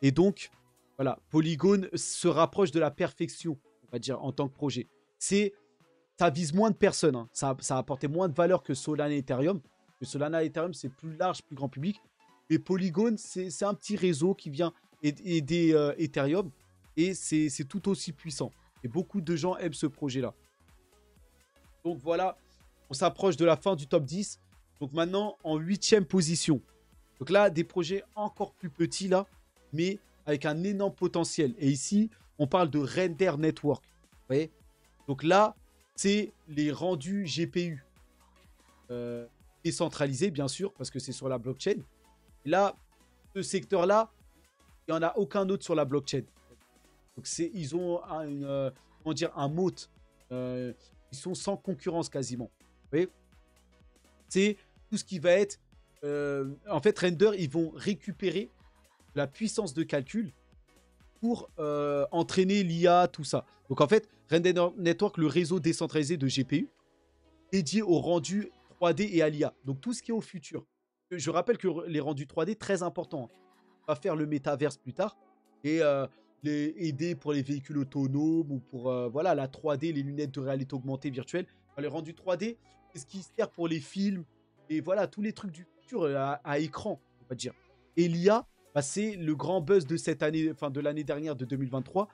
Et donc, voilà, Polygon se rapproche de la perfection, on va dire, en tant que projet. ça vise moins de personnes. Hein. Ça a apporté moins de valeur que Solana et Ethereum. Que Solana et Ethereum, c'est plus large, plus grand public. Mais Polygon, c'est un petit réseau qui vient aider Ethereum. Et c'est tout aussi puissant. Et beaucoup de gens aiment ce projet-là. Donc voilà, on s'approche de la fin du top 10. Donc maintenant, en 8e position. Donc là, des projets encore plus petits, là, mais avec un énorme potentiel. Et ici, on parle de Render Network. Vous voyez? Donc là, c'est les rendus GPU. Décentralisés, bien sûr, parce que c'est sur la blockchain. Et là, ce secteur-là, il n'y en a aucun autre sur la blockchain. Donc ils ont comment dire, un moat. Ils sont sans concurrence quasiment. Vous voyez? C'est tout ce qui va être... en fait, Render, ils vont récupérer la puissance de calcul pour entraîner l'IA, tout ça. Donc en fait, Render Network, le réseau décentralisé de GPU, dédié au rendu 3D et à l'IA. Donc tout ce qui est au futur. Je rappelle que les rendus 3D, très importants. On va faire le métaverse plus tard. Et aider pour les véhicules autonomes ou pour voilà, la 3D, les lunettes de réalité augmentée virtuelle. Enfin, les rendus 3D, c'est ce qui sert pour les films et voilà, tous les trucs du futur à écran, on va dire. Et l'IA, bah, c'est le grand buzz de cette année, enfin de l'année dernière, de 2023.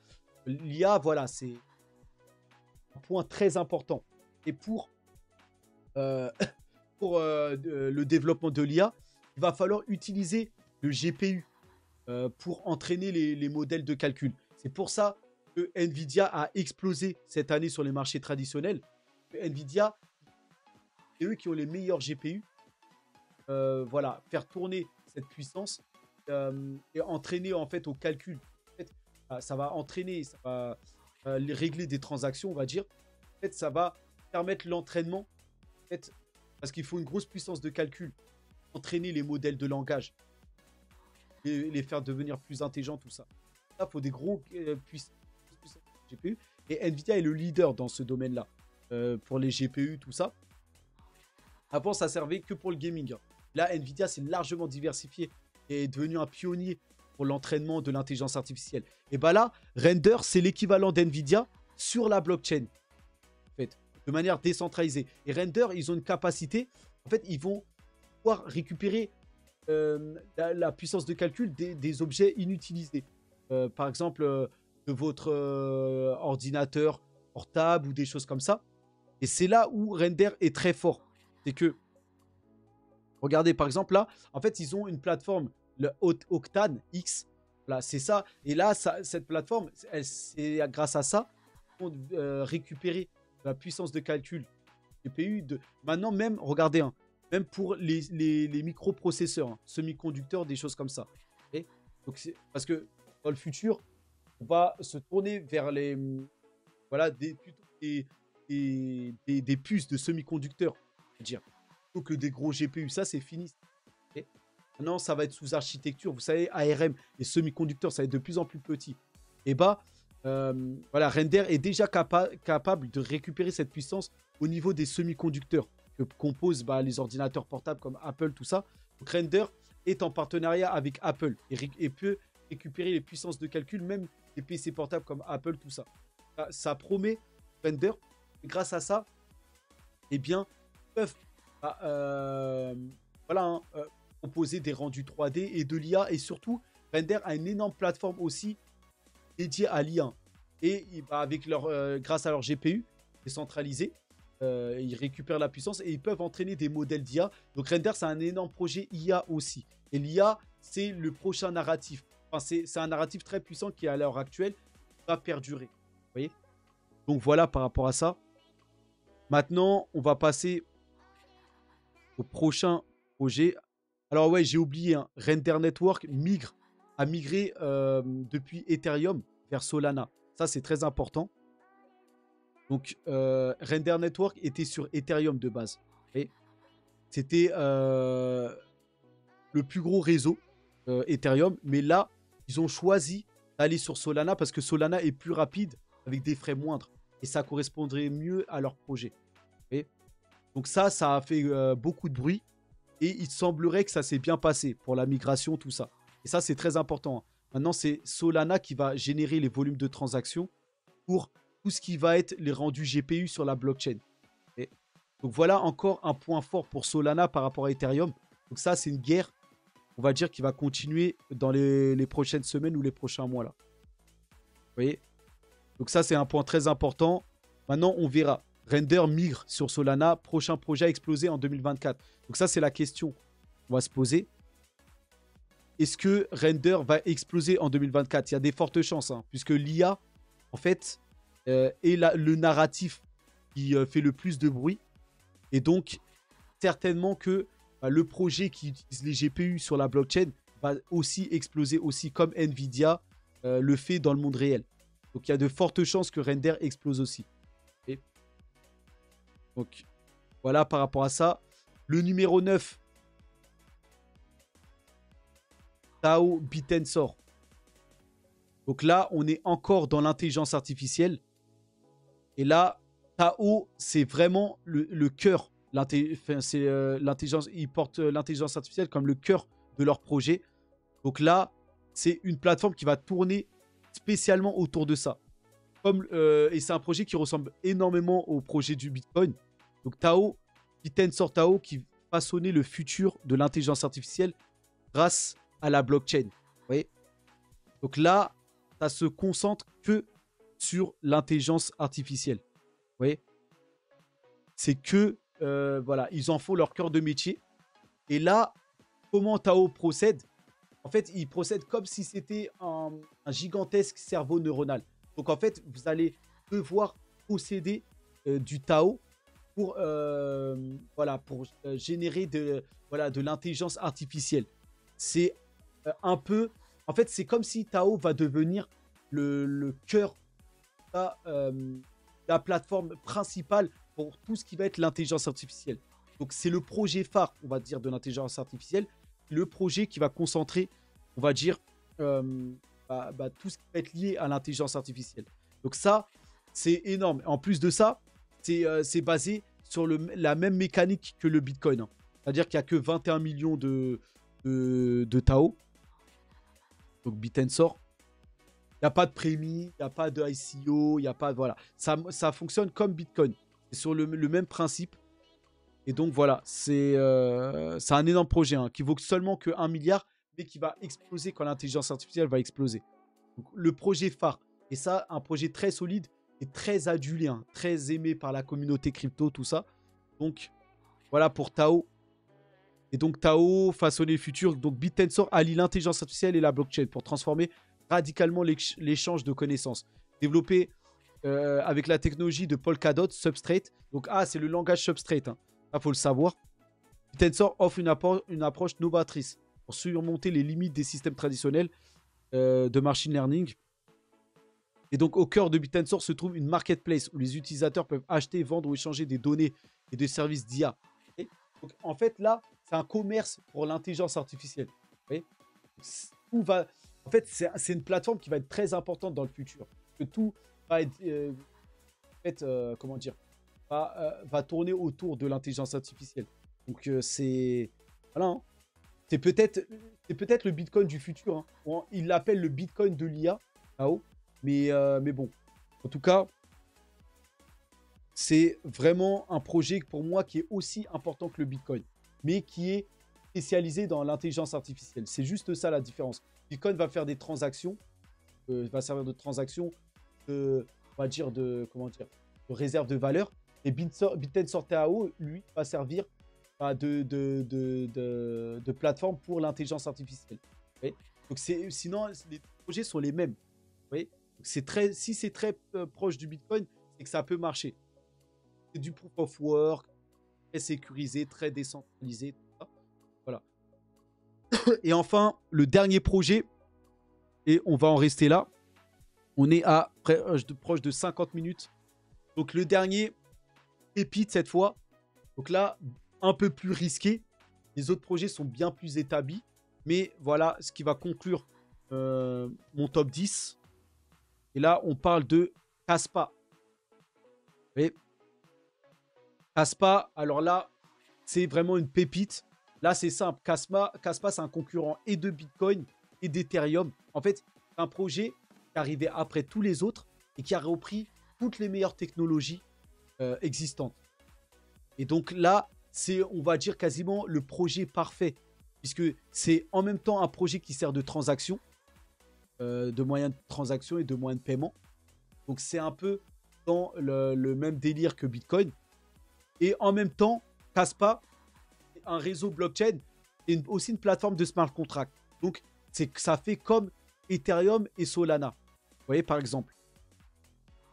L'IA, voilà, c'est un point très important. Et pour le développement de l'IA, il va falloir utiliser le GPU pour entraîner les modèles de calcul. C'est pour ça que Nvidia a explosé cette année sur les marchés traditionnels. Nvidia, c'est eux qui ont les meilleurs GPU. Voilà, faire tourner cette puissance et entraîner en fait au calcul. En fait, ça va entraîner, ça va régler des transactions, on va dire. En fait, ça va permettre l'entraînement. En fait, parce qu'il faut une grosse puissance de calcul. Entraîner les modèles de langage. Et les faire devenir plus intelligents, tout ça. Là, il faut des gros puissances GPU. Et Nvidia est le leader dans ce domaine-là. Pour les GPU, tout ça. Avant, ça servait que pour le gaming. Là, Nvidia s'est largement diversifié et est devenu un pionnier pour l'entraînement de l'intelligence artificielle. Et bah là, Render, c'est l'équivalent d'Nvidia sur la blockchain. En fait, de manière décentralisée. Et Render, ils ont une capacité. En fait, ils vont pouvoir récupérer la puissance de calcul des objets inutilisés. Par exemple, de votre ordinateur portable ou des choses comme ça. Et c'est là où Render est très fort. C'est que, regardez, par exemple, là, en fait, ils ont une plateforme, le Octane X. Là, c'est ça. Et là, cette plateforme, c'est grâce à ça qu'on récupérer la puissance de calcul GPU. Maintenant, même, regardez, hein, même pour les microprocesseurs, hein, semi-conducteurs, des choses comme ça. Okay. Donc parce que dans le futur, on va se tourner vers voilà, plutôt des puces de semi-conducteurs. Dire. Plutôt que des gros GPU, ça c'est fini. Okay. Maintenant, ça va être sous architecture. Vous savez, ARM, les semi-conducteurs, ça va être de plus en plus petit. Et bah, voilà, Render est déjà capable de récupérer cette puissance au niveau des semi-conducteurs que composent les ordinateurs portables comme Apple, tout ça. Donc Render est en partenariat avec Apple et peut récupérer les puissances de calcul, même des PC portables comme Apple, tout ça. Ça promet Render. Et grâce à ça, eh bien, peuvent voilà, proposer des rendus 3D et de l'IA. Et surtout, Render a une énorme plateforme aussi dédiée à l'IA. Et avec grâce à leur GPU décentralisé, ils récupèrent la puissance et ils peuvent entraîner des modèles d'IA. Donc Render, c'est un énorme projet IA aussi. Et l'IA, c'est le prochain narratif. Enfin, c'est un narratif très puissant qui, à l'heure actuelle, va perdurer. Vous voyez? Donc voilà par rapport à ça. Maintenant, on va passer au prochain projet. Alors ouais, j'ai oublié, hein, Render Network a migré depuis Ethereum vers Solana. Ça, c'est très important. Donc, Render Network était sur Ethereum de base. C'était le plus gros réseau Ethereum. Mais là, ils ont choisi d'aller sur Solana parce que Solana est plus rapide avec des frais moindres. Et ça correspondrait mieux à leur projet. Donc ça a fait beaucoup de bruit. Et il semblerait que ça s'est bien passé pour la migration, tout ça. Et ça, c'est très important. Maintenant, c'est Solana qui va générer les volumes de transactions pour tout ce qui va être les rendus GPU sur la blockchain. Et donc voilà encore un point fort pour Solana par rapport à Ethereum. Donc ça, c'est une guerre, on va dire, qui va continuer dans les prochaines semaines ou les prochains mois là. Vous voyez? Donc ça, c'est un point très important. Maintenant, on verra. Render migre sur Solana. Prochain projet à exploser en 2024. Donc ça, c'est la question qu'on va se poser. Est-ce que Render va exploser en 2024? Il y a des fortes chances, hein, puisque l'IA, en fait, est le narratif qui fait le plus de bruit. Et donc, certainement que le projet qui utilise les GPU sur la blockchain va aussi exploser, aussi comme Nvidia le fait dans le monde réel. Donc, il y a de fortes chances que Render explose aussi. Et donc, voilà par rapport à ça. Le numéro 9, Tao Bitensor. Donc là, on est encore dans l'intelligence artificielle. Et là, Tao, c'est vraiment le cœur. L'intelligence, ils portent l'intelligence artificielle comme le cœur de leur projet. Donc là, c'est une plateforme qui va tourner spécialement autour de ça. Et c'est un projet qui ressemble énormément au projet du Bitcoin. Donc Tao, Bitensor Tao, qui façonnait le futur de l'intelligence artificielle grâce à la blockchain. Vous voyez? Donc là, ça se concentre que sur l'intelligence artificielle. Vous voyez? C'est que, voilà, ils en font leur cœur de métier. Et là, comment Tao procède? En fait, il procède comme si c'était un gigantesque cerveau neuronal. Donc, en fait, vous allez devoir posséder du Tao pour, voilà, pour générer de l'intelligence artificielle. C'est un peu... En fait, c'est comme si Tao va devenir le cœur de la plateforme principale pour tout ce qui va être l'intelligence artificielle. Donc, c'est le projet phare, on va dire, de l'intelligence artificielle. Le projet qui va concentrer, on va dire, tout ce qui va être lié à l'intelligence artificielle. Donc ça, c'est énorme. En plus de ça, c'est basé sur la même mécanique que le Bitcoin, hein. C'est-à-dire qu'il n'y a que 21 millions de Tao. Donc Bitensor. Il n'y a pas de prémie, il n'y a pas de ICO, il n'y a pas... Voilà. Ça fonctionne comme Bitcoin. C'est sur le même principe. Et donc voilà, c'est un énorme projet, hein, qui vaut seulement que 1 milliard, mais qui va exploser quand l'intelligence artificielle va exploser. Donc, le projet phare. Et ça, un projet très solide et très adulé, hein, très aimé par la communauté crypto, tout ça. Donc voilà pour Tao. Et donc Tao, façonner le futur. Donc Bitensor allie l'intelligence artificielle et la blockchain pour transformer radicalement l'échange de connaissances. Développé avec la technologie de Polkadot, Substrate. Donc c'est le langage Substrate, hein. Il faut le savoir. Bitensor offre une approche novatrice pour surmonter les limites des systèmes traditionnels de machine learning. Et donc, au cœur de Bitensor se trouve une marketplace où les utilisateurs peuvent acheter, vendre ou échanger des données et des services d'IA. Donc, en fait, là, c'est un commerce pour l'intelligence artificielle. Tout va... En fait, c'est une plateforme qui va être très importante dans le futur. Que tout va être... en fait, comment dire, va tourner autour de l'intelligence artificielle. Donc, c'est... Voilà, hein. C'est peut-être le Bitcoin du futur, hein. Il l'appelle le Bitcoin de l'IA, là-haut. Mais bon, en tout cas, c'est vraiment un projet pour moi qui est aussi important que le Bitcoin, mais qui est spécialisé dans l'intelligence artificielle. C'est juste ça la différence. Bitcoin va faire des transactions, va servir de transactions, on va dire de réserve de valeur. Et Bitensor Tao, lui, va servir de plateforme pour l'intelligence artificielle. Okay. Donc sinon, les projets sont les mêmes. Okay. Si c'est très proche du Bitcoin, c'est que ça peut marcher. C'est du proof of work, très sécurisé, très décentralisé. Tout ça. Voilà. Et enfin, le dernier projet, et on va en rester là. On est à proche de 50 minutes. Donc le dernier, pépite cette fois. Donc là, un peu plus risqué. Les autres projets sont bien plus établis. Mais voilà ce qui va conclure mon top 10. Et là, on parle de Kaspa. Et Kaspa, alors là, c'est vraiment une pépite. Là, c'est simple. Kaspa, c'est un concurrent et de Bitcoin et d'Ethereum. En fait, c'est un projet qui arrivait après tous les autres et qui a repris toutes les meilleures technologies existantes. Et donc là, c'est, on va dire, quasiment le projet parfait, puisque c'est en même temps un projet qui sert de transaction, de moyen de transaction et de moyen de paiement. Donc c'est un peu dans le même délire que Bitcoin. Et en même temps, Kaspa, un réseau blockchain et aussi une plateforme de smart contract. Donc ça fait comme Ethereum et Solana. Vous voyez, par exemple.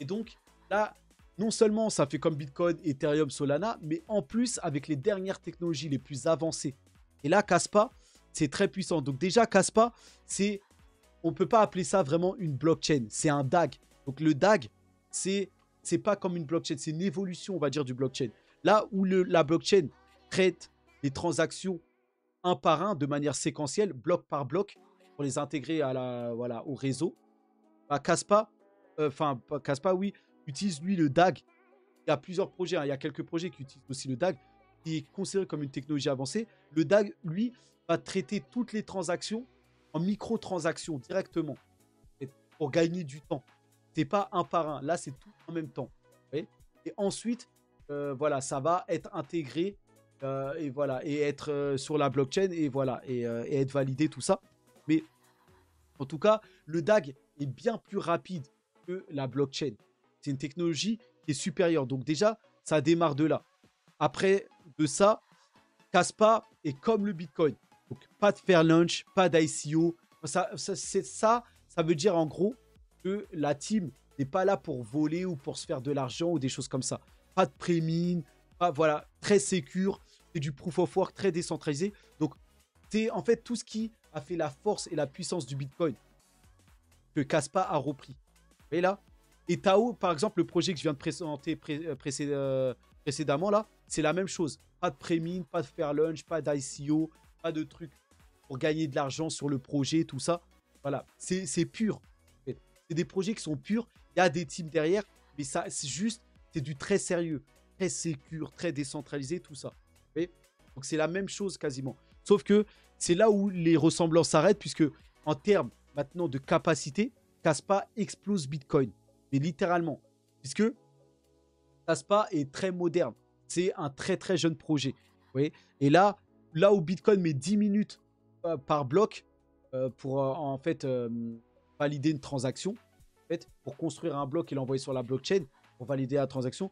Et donc là, non seulement ça fait comme Bitcoin, Ethereum, Solana, mais en plus avec les dernières technologies les plus avancées. Et là, Kaspa, c'est très puissant. Donc déjà, Kaspa, on ne peut pas appeler ça vraiment une blockchain. C'est un DAG. Donc le DAG, c'est pas comme une blockchain. C'est une évolution, on va dire, du blockchain. Là où la blockchain traite les transactions un par un, de manière séquentielle, bloc par bloc, pour les intégrer au réseau, bah, Kaspa, oui, utilise lui le DAG. Il y a plusieurs projets, hein. Il y a quelques projets qui utilisent aussi le DAG, qui est considéré comme une technologie avancée. Le DAG, lui, va traiter toutes les transactions en micro-transactions directement pour gagner du temps. C'est pas un par un. Là, c'est tout en même temps. Et ensuite, voilà, ça va être intégré et voilà, et être sur la blockchain et voilà, et être validé, tout ça. Mais en tout cas, le DAG est bien plus rapide que la blockchain. C'est une technologie qui est supérieure. Donc déjà, ça démarre de là. Après de ça, Kaspa est comme le Bitcoin. Donc pas de fair lunch, pas d'ICO. Ça veut dire en gros que la team n'est pas là pour voler ou pour se faire de l'argent ou des choses comme ça. Pas de pré-mine, voilà, très sécure. C'est du proof of work très décentralisé. Donc c'est en fait tout ce qui a fait la force et la puissance du Bitcoin que Kaspa a repris. Et là, et Tao, par exemple, le projet que je viens de présenter précédemment, là, c'est la même chose. Pas de pré-mine, pas de fair lunch, pas d'ICO, pas de trucs pour gagner de l'argent sur le projet, tout ça. Voilà, c'est pur. C'est des projets qui sont purs. Il y a des teams derrière, mais ça, c'est du très sérieux, très sécure, très décentralisé, tout ça. Donc c'est la même chose quasiment. Sauf que c'est là où les ressemblances s'arrêtent, puisque en termes maintenant de capacité, Kaspa explose Bitcoin. Mais littéralement. Puisque Kaspa est très moderne. C'est un très très jeune projet. Vous voyez. Et là où Bitcoin met 10 minutes par bloc pour en fait valider une transaction, en fait, pour construire un bloc et l'envoyer sur la blockchain, pour valider la transaction,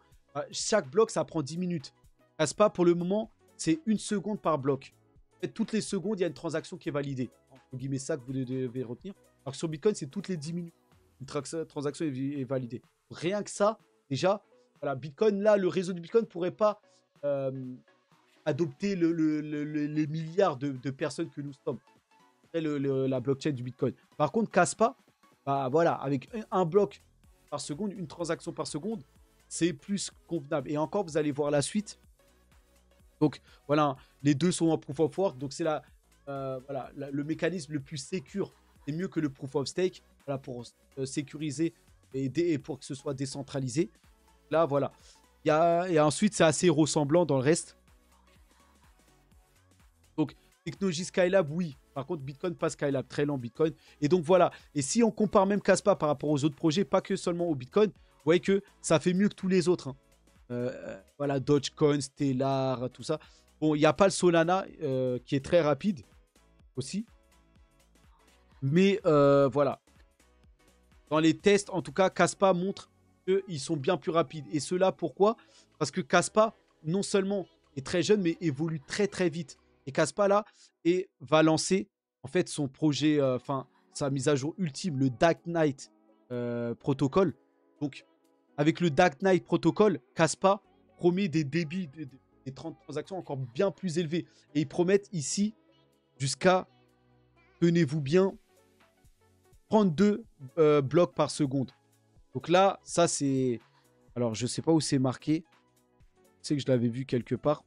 chaque bloc, ça prend 10 minutes. Kaspa, pour le moment, c'est 1 seconde par bloc. En fait, toutes les secondes, il y a une transaction qui est validée. Entre guillemets, ça que vous devez retenir. Alors que sur Bitcoin, c'est toutes les 10 minutes. Une transaction est validée. Rien que ça, déjà, voilà, Bitcoin, là, le réseau du Bitcoin ne pourrait pas adopter les milliards de personnes que nous sommes. La blockchain du Bitcoin. Par contre, Kaspa, bah, voilà, avec un bloc par seconde, une transaction par seconde, c'est plus convenable. Et encore, vous allez voir la suite. Donc, voilà, les deux sont en proof of work. Donc, c'est le mécanisme le plus sécure. C'est mieux que le proof of stake, voilà, pour sécuriser et pour que ce soit décentralisé. Là, voilà. Et ensuite, c'est assez ressemblant dans le reste. Donc, technologie Skylab, oui. Par contre, Bitcoin, pas Skylab. Très lent, Bitcoin. Et donc, voilà. Et si on compare même Kaspa par rapport aux autres projets, pas que seulement au Bitcoin, vous voyez que ça fait mieux que tous les autres. Hein. Voilà, Dogecoin, Stellar, tout ça. Bon, il n'y a pas le Solana qui est très rapide aussi. Mais voilà. Dans les tests, en tout cas, Kaspa montre qu'ils sont bien plus rapides. Et cela, pourquoi? Parce que Kaspa, non seulement est très jeune, mais évolue très très vite. Et Kaspa, là, va lancer en fait son projet, sa mise à jour ultime, le Dark Knight Protocol. Donc, avec le Dark Knight Protocol, Kaspa promet des débits, des 30 transactions encore bien plus élevés. Et ils promettent ici jusqu'à, tenez-vous bien, 32 blocs par seconde. Donc là, ça c'est... Alors, je sais pas où c'est marqué. Je sais que je l'avais vu quelque part.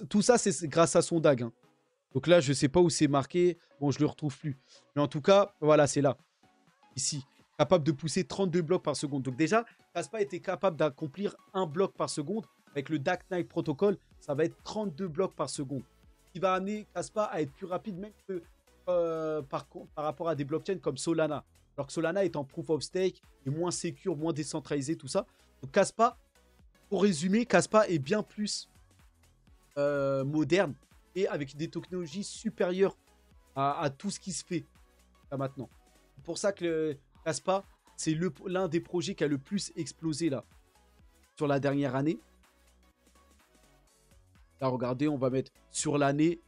Tout ça, c'est grâce à son DAG. Hein. Donc là, je sais pas où c'est marqué. Bon, je le retrouve plus. Mais en tout cas, voilà, c'est là. Ici. Capable de pousser 32 blocs par seconde. Donc déjà, Kaspa était capable d'accomplir un bloc par seconde. Avec le Dark Knight Protocol, ça va être 32 blocs par seconde. qui va amener Kaspa à être plus rapide, même que par rapport à des blockchains comme Solana. Alors que Solana est en proof of stake, est moins sécure, moins décentralisé, tout ça. Donc Kaspa, pour résumer, Kaspa est bien plus moderne et avec des technologies supérieures à tout ce qui se fait là maintenant. C'est pour ça que Kaspa, c'est l'un des projets qui a le plus explosé là sur la dernière année. Là, regardez, on va mettre sur l'année.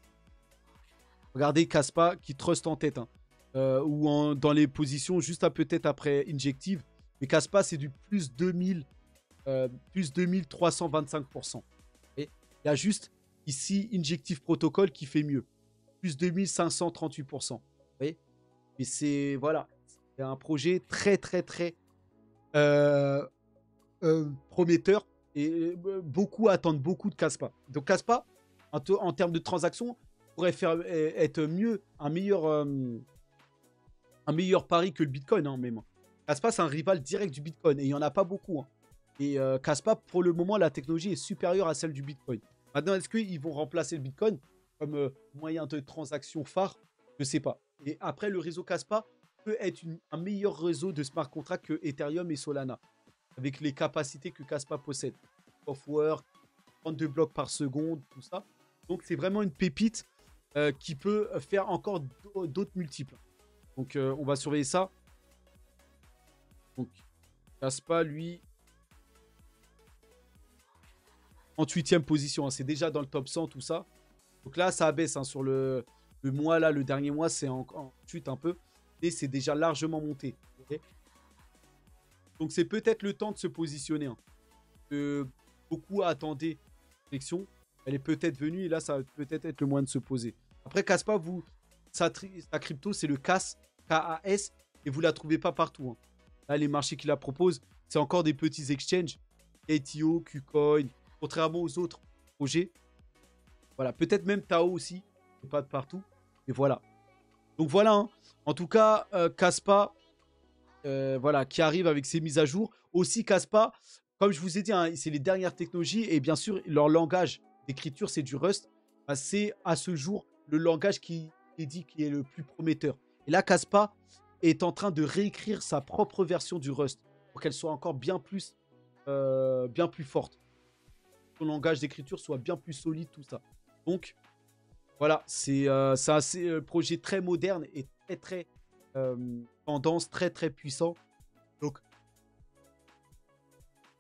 Regardez Kaspa qui trust en tête. Hein. Ou dans les positions juste à peut-être après Injective. Mais Kaspa, c'est du plus 2325%. Et il y a juste ici Injective Protocol qui fait mieux. Plus 2538%. Vous voyez? Mais c'est voilà, c'est un projet très prometteur. Et beaucoup attendent beaucoup de Kaspa. Donc Kaspa, en termes de transactions, pourrait être mieux, un meilleur pari que le Bitcoin, hein, même. Kaspa, c'est un rival direct du Bitcoin et il n'y en a pas beaucoup. Hein. Et Kaspa, pour le moment, la technologie est supérieure à celle du Bitcoin. Maintenant, est-ce qu'ils vont remplacer le Bitcoin comme moyen de transaction phare? Je ne sais pas. Et après, le réseau Kaspa peut être un meilleur réseau de smart contracts que Ethereum et Solana, avec les capacités que Kaspa possède. Softwork, 32 blocs par seconde, tout ça. Donc, c'est vraiment une pépite qui peut faire encore d'autres multiples. Donc, on va surveiller ça. Donc, Kaspa, lui, en 8e position. Hein, c'est déjà dans le top 100, tout ça. Donc là, ça abaisse. Hein, sur le mois, là, le dernier mois, c'est en chute un peu. Et c'est déjà largement monté. Okay, donc, c'est peut-être le temps de se positionner. Hein. Beaucoup attendaient l'élection. Elle est peut-être venue. Et là, ça va peut-être être le moyen de se poser. Après, Kaspa, sa crypto, c'est le KAS. KAS. Et vous ne la trouvez pas partout. Hein. Là, les marchés qui la proposent, c'est encore des petits exchanges. ATO, KuCoin, contrairement aux autres projets. Voilà, peut-être même Tao aussi. C'est pas de partout. Et voilà. Donc voilà. Hein. En tout cas, Kaspa, voilà, qui arrive avec ses mises à jour. Aussi, Kaspa, comme je vous ai dit, hein, c'est les dernières technologies. Et bien sûr, leur langage d'écriture, c'est du Rust. Bah, c'est à ce jour le langage qui est dit qui est le plus prometteur. Et là, Kaspa est en train de réécrire sa propre version du Rust pour qu'elle soit encore bien plus forte. Son langage d'écriture soit bien plus solide, tout ça. Donc, voilà, c'est un projet très moderne et très tendance, très puissant. Donc,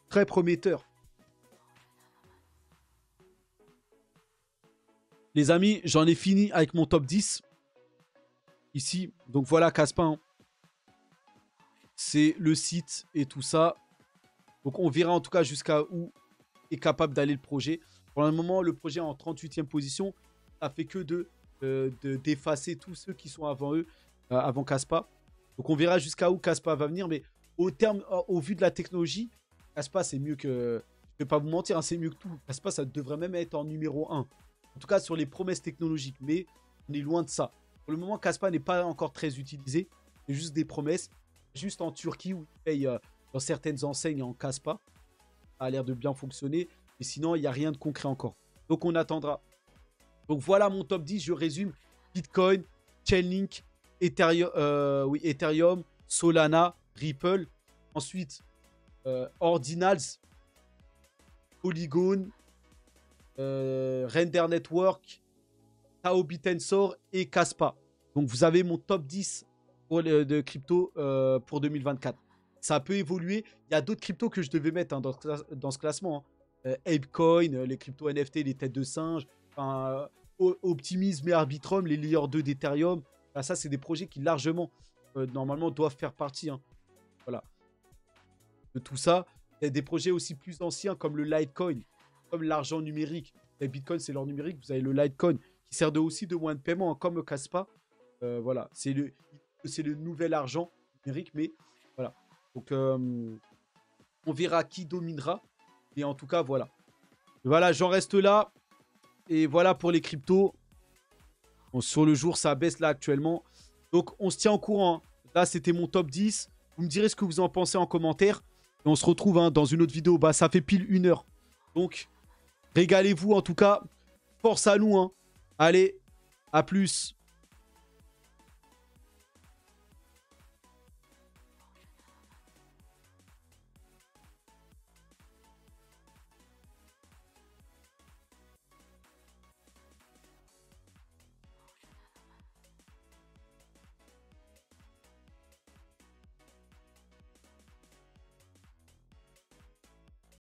très prometteur. Les amis, j'en ai fini avec mon top 10. Ici, donc voilà, Kaspa. Hein. C'est le site et tout ça. Donc, on verra en tout cas jusqu'à où est capable d'aller le projet. Pour le moment, le projet est en 38e position. Ça fait que d'effacer tous ceux qui sont avant eux, avant Kaspa. Donc, on verra jusqu'à où Kaspa va venir. Mais au vu de la technologie, Kaspa, c'est mieux que... Je ne vais pas vous mentir, hein, c'est mieux que tout. Kaspa, ça devrait même être en numéro 1. En tout cas, sur les promesses technologiques. Mais on est loin de ça. Pour le moment, Kaspa n'est pas encore très utilisé. C'est juste des promesses. Juste en Turquie, où ils payent dans certaines enseignes en Kaspa. Ça a l'air de bien fonctionner. Et sinon, il n'y a rien de concret encore. Donc, on attendra. Donc, voilà mon top 10. Je résume. Bitcoin, Chainlink, Ethereum, Solana, Ripple. Ensuite, Ordinals, Polygon, Render Network, Tao Bitensor et Kaspa. Donc, vous avez mon top 10 de crypto pour 2024. Ça peut évoluer. Il y a d'autres cryptos que je devais mettre hein, dans ce classement. Hein. Apecoin, les cryptos NFT, les têtes de singe, Optimism et Arbitrum, les layers 2 d'Ethereum. Ça, c'est des projets qui largement, normalement, doivent faire partie. Hein. Voilà. De tout ça. Il y a des projets aussi plus anciens comme le Litecoin, comme l'argent numérique. Les Bitcoin, c'est l'or numérique. Vous avez le Litecoin qui sert aussi de moyen de paiement, hein, comme Kaspa. Voilà. C'est le nouvel argent numérique, mais voilà. Donc, on verra qui dominera. Et en tout cas, voilà. Voilà, j'en reste là. Et voilà pour les cryptos. Bon, sur le jour, ça baisse là actuellement. Donc, on se tient au courant. Là, c'était mon top 10. Vous me direz ce que vous en pensez en commentaire. Et on se retrouve hein, dans une autre vidéo. Bah, ça fait pile 1 heure. Donc, régalez-vous en tout cas. Force à nous. Hein. Allez, à plus.